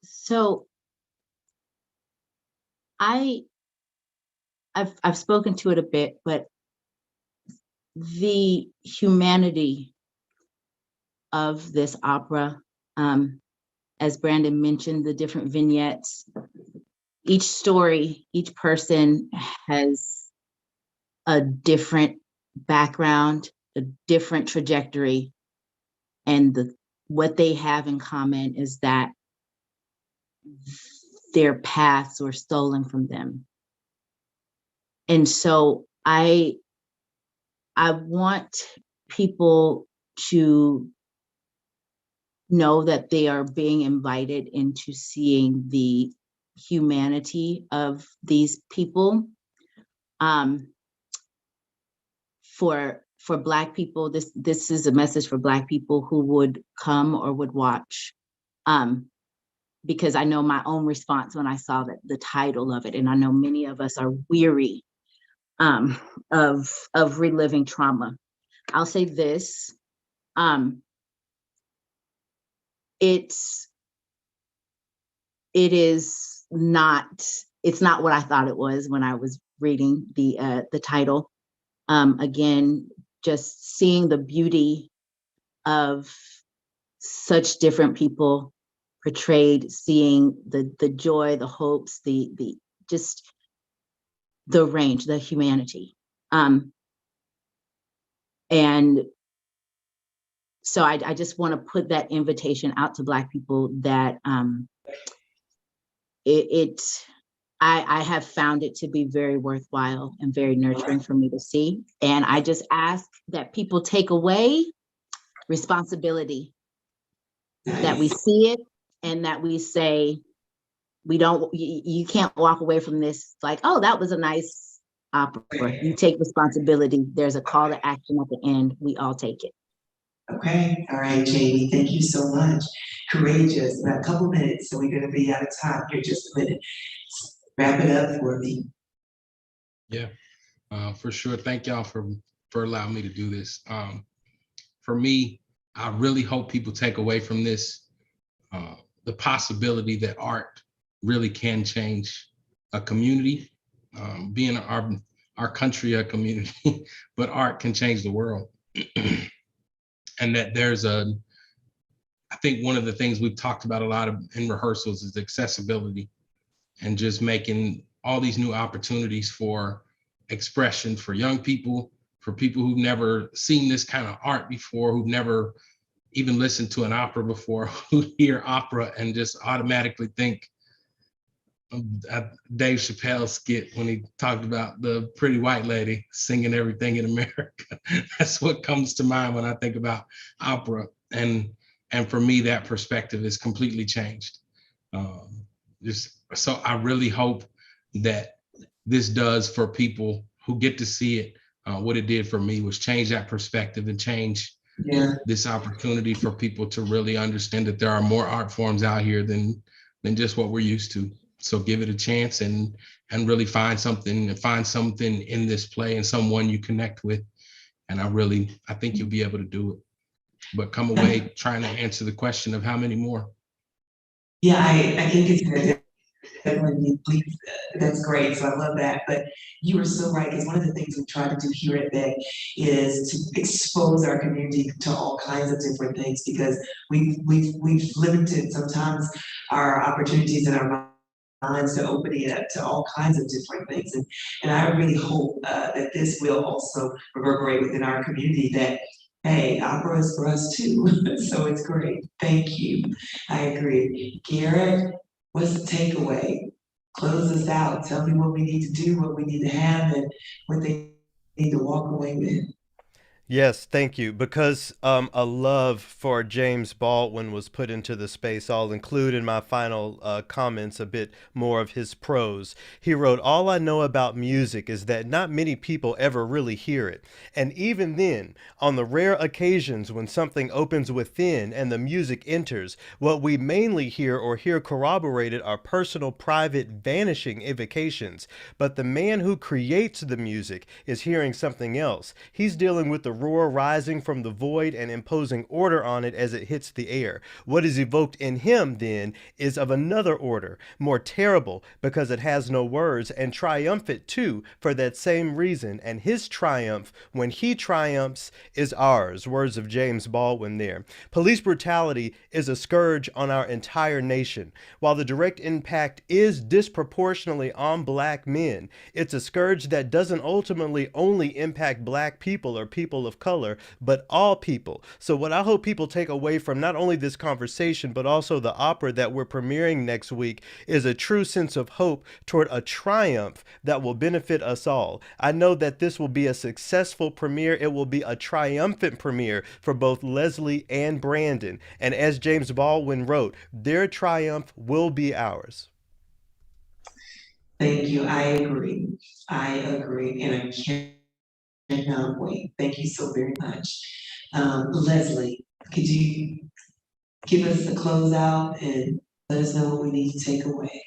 So I've spoken to it a bit, but the humanity of this opera, as Brandon mentioned, the different vignettes, each story, each person has a different background, a different trajectory, and what they have in common is that their paths were stolen from them. And so I want people to know that they are being invited into seeing the humanity of these people. For Black people, this is a message for Black people who would come or would watch, because I know my own response when I saw the title of it, and I know many of us are weary of reliving trauma. I'll say this, it's not what I thought it was when I was reading the title. Again, just seeing the beauty of such different people portrayed, seeing the joy, the hopes, the just the range, the humanity. And so I just want to put that invitation out to Black people that I have found it to be very worthwhile and very nurturing for me to see. And I just ask that people take away responsibility, that we see it and that we say, you can't walk away from this like, oh, that was a nice opera. You take responsibility. There's a call to action at the end. We all take it.
Okay, all right, Jamie, thank you so much. Courageous, about a couple minutes, so we're gonna be out of time here just a minute. Wrap it up for me.
Yeah, for sure. Thank y'all for allowing me to do this. For me, I really hope people take away from this the possibility that art really can change a community, being our country a community, but art can change the world. And that I think one of the things we've talked about a lot in rehearsals is accessibility, and just making all these new opportunities for expression for young people, for people who've never seen this kind of art before, who've never even listened to an opera before, who hear opera and just automatically think Dave Chappelle's skit when he talked about the pretty white lady singing everything in America. That's what comes to mind when I think about opera. And for me, that perspective is completely changed. So I really hope that this does for people who get to see it. What it did for me was change that perspective and change this opportunity for people to really understand that there are more art forms out here than just what we're used to. So give it a chance and really find something in this play and someone you connect with. And I think you'll be able to do it. But come away trying to answer the question of how many more.
Yeah, I think it's definitely, please, that's great, so I love that, but you were so right, because one of the things we try to do here at Beck is to expose our community to all kinds of different things, because we've limited sometimes our opportunities and our minds to open it up to all kinds of different things, and I really hope that this will also reverberate within our community that, hey, opera is for us too, so it's great, thank you, I agree. Garrett, what's the takeaway? Close us out. Tell me what we need to do, what we need to have, and what they need to walk away with.
Yes, thank you. Because a love for James Baldwin was put into the space, I'll include in my final comments a bit more of his prose. He wrote, "All I know about music is that not many people ever really hear it. And even then, on the rare occasions when something opens within and the music enters, what we mainly hear or hear corroborated are personal, private, vanishing evocations. But the man who creates the music is hearing something else. He's dealing with the roar rising from the void and imposing order on it as it hits the air. What is evoked in him, then, is of another order, more terrible because it has no words, and triumphant too for that same reason. And his triumph, when he triumphs, is ours." Words of James Baldwin there. Police brutality is a scourge on our entire nation. While the direct impact is disproportionately on Black men, it's a scourge that doesn't ultimately only impact Black people or people of color, but all people. So what I hope people take away from not only this conversation, but also the opera that we're premiering next week, is a true sense of hope toward a triumph that will benefit us all. I know that this will be a successful premiere. It will be a triumphant premiere for both Leslie and Brandon. And as James Baldwin wrote, their triumph will be ours.
Thank you, I agree, and I cannot wait. Thank you so very much. Leslie, could you give us the closeout and let us know what we need to take away?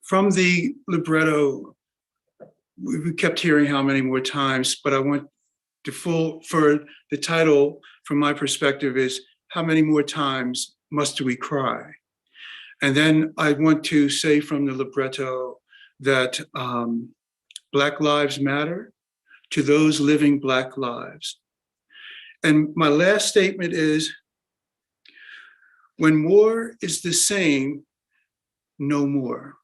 From the libretto, we kept hearing how many more times, but I want for the title, from my perspective, is how many more times must we cry? And then I want to say from the libretto that Black lives matter to those living Black lives. And my last statement is, when more is the same, no more.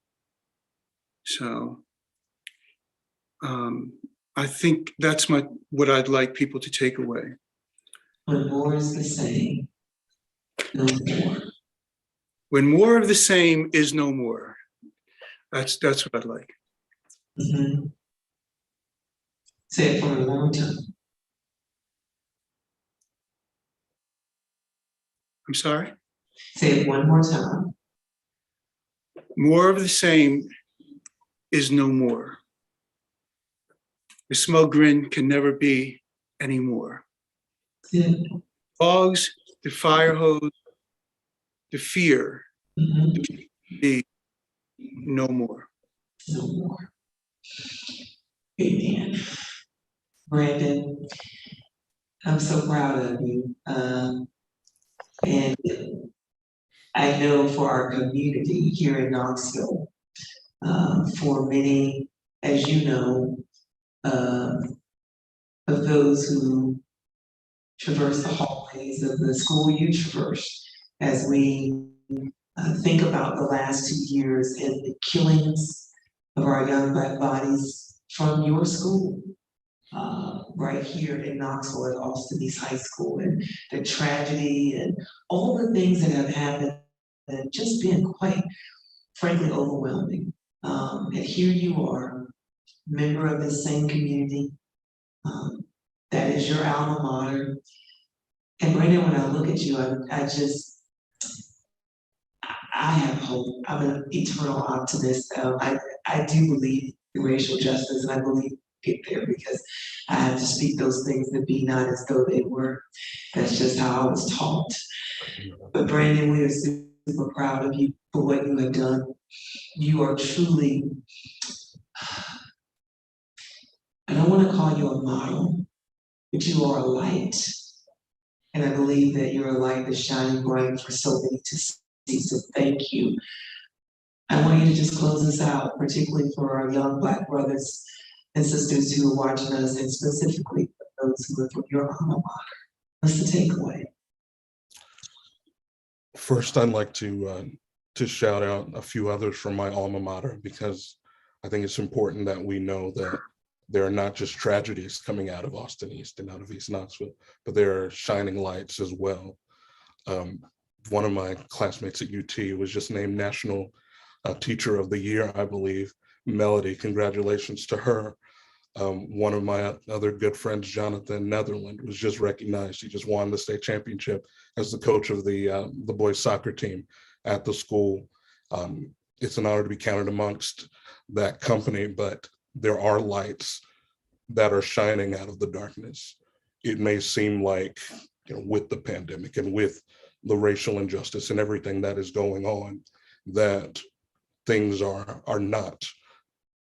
So I think that's what I'd like people to take away.
When more is the same, no more.
When more of the same is no more. That's what I'd like.
Mm-hmm. Say it for me one more time.
I'm sorry?
Say it one more time.
More of the same is no more. The smug grin can never be anymore.
Yeah.
Dogs, the fire hose, the fear, be no more.
No more. Amen. Brandon, I'm so proud of you. And I know for our community here in Knoxville, for many, as you know, of those who traverse the hallways of the school you traversed, as we think about the last 2 years and the killings of our young Black bodies from your school, right here in Knoxville at Austin East High School, and the tragedy and all the things that have happened and just been quite frankly overwhelming. And here you are, member of the same community, that is your alma mater. And Brandon, when I look at you, I have hope. I'm an eternal optimist. I do believe in racial justice, and I believe get there because I have to speak those things that be not as though they were. That's just how I was taught. But Brandon, we are super proud of you for what you have done. You are truly, I don't want to call you a model, but you are a light. And I believe that you're a light that's shining bright for so many to So thank you. I want you to just close us out, particularly for our young Black brothers and sisters who are watching us, and specifically for those who are from your alma mater. What's the takeaway?
First, I'd like to shout out a few others from my alma mater, because I think it's important that we know that there are not just tragedies coming out of Austin East and out of East Knoxville, but there are shining lights as well. One of my classmates at UT was just named National Teacher of the Year, I believe. Melody, congratulations to her. One of my other good friends, Jonathan Netherland, was just recognized. He just won the state championship as the coach of the boys soccer team at the school. It's an honor to be counted amongst that company, but there are lights that are shining out of the darkness. It may seem like, with the pandemic and with the racial injustice and everything that is going on, that things are not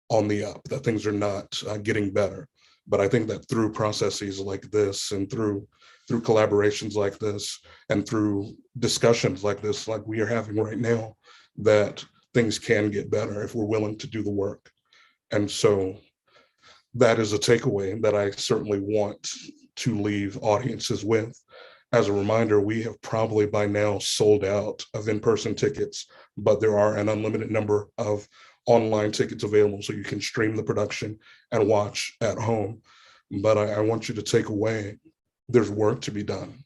on the up, that things are not getting better. But I think that through processes like this, and through collaborations like this, and through discussions like this, like we are having right now, that things can get better if we're willing to do the work. And so that is a takeaway that I certainly want to leave audiences with. As a reminder, we have probably by now sold out of in-person tickets, but there are an unlimited number of online tickets available, so you can stream the production and watch at home. But I want you to take away, there's work to be done,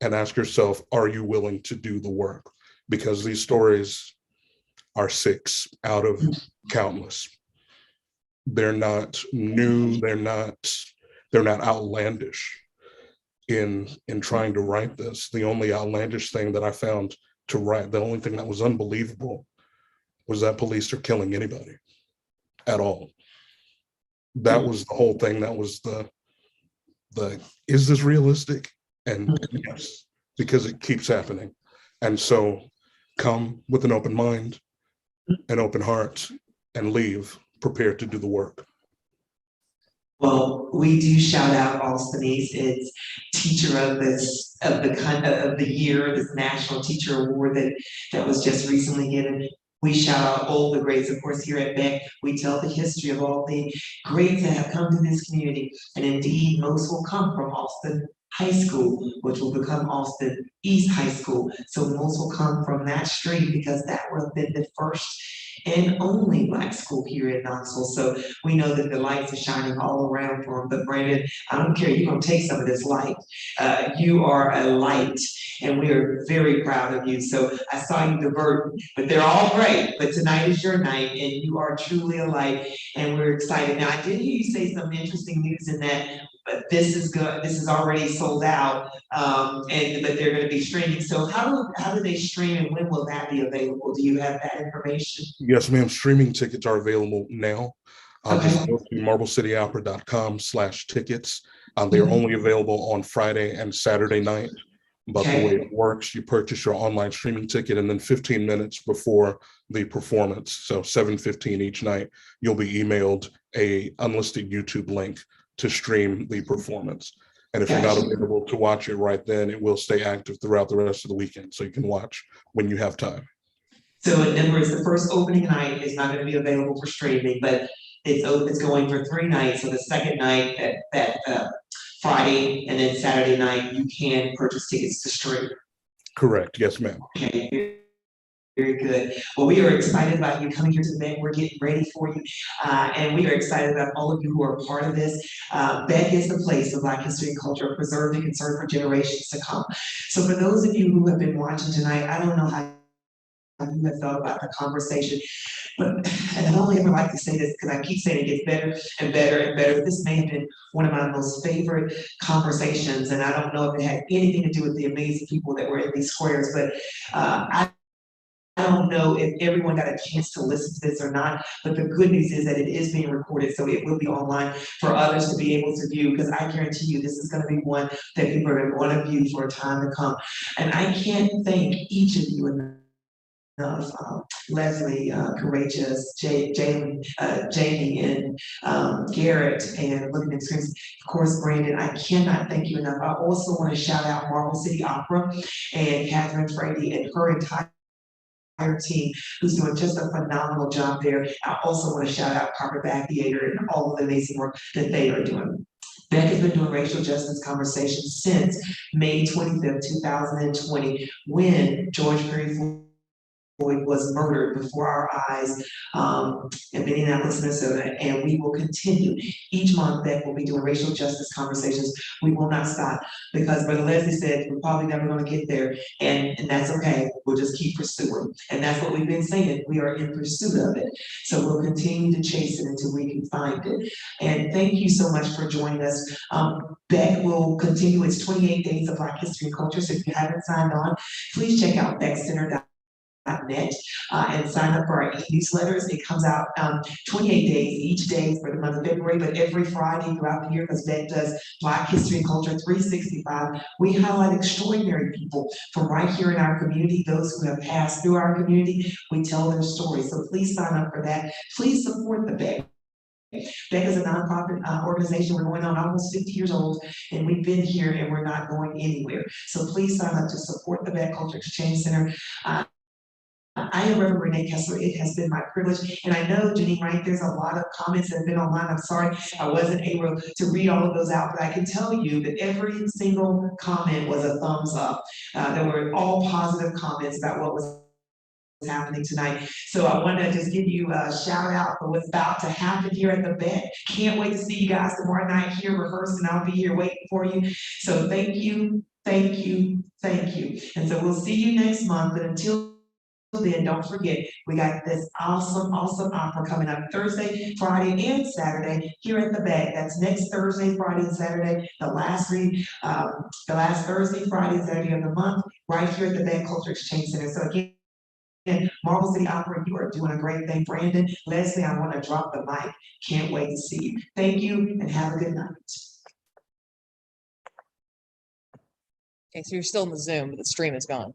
and ask yourself, are you willing to do the work? Because these stories are 6 out of countless. They're not new, they're not outlandish. In trying to write this, the only outlandish thing that I found to write, the only thing that was unbelievable, was that police are killing anybody at all. That was the whole thing. That was the is this realistic? And yes, because it keeps happening. And so come with an open mind, an open heart, and leave prepared to do the work.
Well, we do shout out Austin East. It's Teacher of the Year, this National Teacher Award that was just recently given. We shout out all the greats. Of course, here at Beck, we tell the history of all the greats that have come to this community. And indeed, most will come from Austin High School, which will become Austin East High School. So most will come from that street, because that would have been the first and only Black school here in Knoxville. So we know that the lights are shining all around for them. But Brandon, I don't care, you're gonna take some of this light. You are a light, and we are very proud of you. So I saw you divert, but they're all great. But tonight is your night, and you are truly a light, and we're excited. Now, I did hear you say some interesting news in that, but this is good. This is already sold out, but they're going to be streaming. So how do they stream, and when will that be available? Do you have that information?
Yes, ma'am. Streaming tickets are available now.
Okay.
Just go to marblecityopera.com/tickets. They are only available on Friday and Saturday night. But the way it works, you purchase your online streaming ticket, and then 15 minutes before the performance, so 7:15 each night, you'll be emailed a unlisted YouTube link to stream the performance. And if you're not available to watch it right then, it will stay active throughout the rest of the weekend, so you can watch when you have time.
So in other words, the first opening night is not going to be available for streaming, but it's going for 3 nights. So the second night, that Friday, and then Saturday night, you can purchase tickets to stream.
Correct. Yes, ma'am.
Okay. Very good. Well, we are excited about you coming here to the Beck. We're getting ready for you. And we are excited about all of you who are a part of this. Beck is the place of Black history and culture preserved and conserved for generations to come. So for those of you who have been watching tonight, I don't know how you have thought about the conversation, but, and I don't ever like to say this because I keep saying it gets better and better and better. This may have been one of my most favorite conversations, and I don't know if it had anything to do with the amazing people that were in these squares, but I don't know if everyone got a chance to listen to this or not, but the good news is that it is being recorded, so it will be online for others to be able to view, because I guarantee you this is going to be one that people are going to view for a time to come. And I can't thank each of you enough. Leslie, Courageous, Jamie, and Garrett, and looking at screens. Of course, Brandon, I cannot thank you enough. I also want to shout out Marble City Opera and Catherine Frady and her entire team who's doing just a phenomenal job there. I also want to shout out Carpetbag Theater and all of the amazing work that they are doing. Beck has been doing racial justice conversations since May 25th, 2020, when George Perry Floyd was murdered before our eyes in Minneapolis, Minnesota, and we will continue. Each month that we'll be doing racial justice conversations. We will not stop because Brother Leslie said we're probably never going to get there, and that's okay. We'll just keep pursuing. And that's what we've been saying. We are in pursuit of it. So we'll continue to chase it until we can find it. And thank you so much for joining us. Beck will continue its 28 Days of Black History and Culture. So if you haven't signed on, please check out beckcenter.net and sign up for our newsletters. It comes out 28 days each day for the month of February, but every Friday throughout the year, because Beck does Black History and Culture 365. We highlight extraordinary people from right here in our community, those who have passed through our community. We tell their stories. So please sign up for that. Please support the Beck. Beck is a nonprofit organization. We're going on almost 50 years old, and we've been here and we're not going anywhere. So please sign up to support the Beck Culture Exchange Center. I am Reverend Renee Kessler. It has been my privilege. And I know, Janine, right, there's a lot of comments that have been online. I'm sorry I wasn't able to read all of those out, but I can tell you that every single comment was a thumbs up. There were all positive comments about what was happening tonight. So I want to just give you a shout out for what's about to happen here at the Beck. Can't wait to see you guys tomorrow night here rehearsing. I'll be here waiting for you. So thank you, thank you, thank you. And so we'll see you next month. But until then, don't forget, we got this awesome opera coming up Thursday, Friday, and Saturday here at the Beck. That's next Thursday, Friday, and Saturday, the last Thursday, Friday, and Saturday of the month, right here at the Beck Culture Exchange Center. So again, Marble City Opera, you are doing a great thing. Brandon, Leslie, I want to drop the mic. Can't wait to see you. Thank you and have a good night.
Okay, so you're still in the Zoom, but the stream is gone.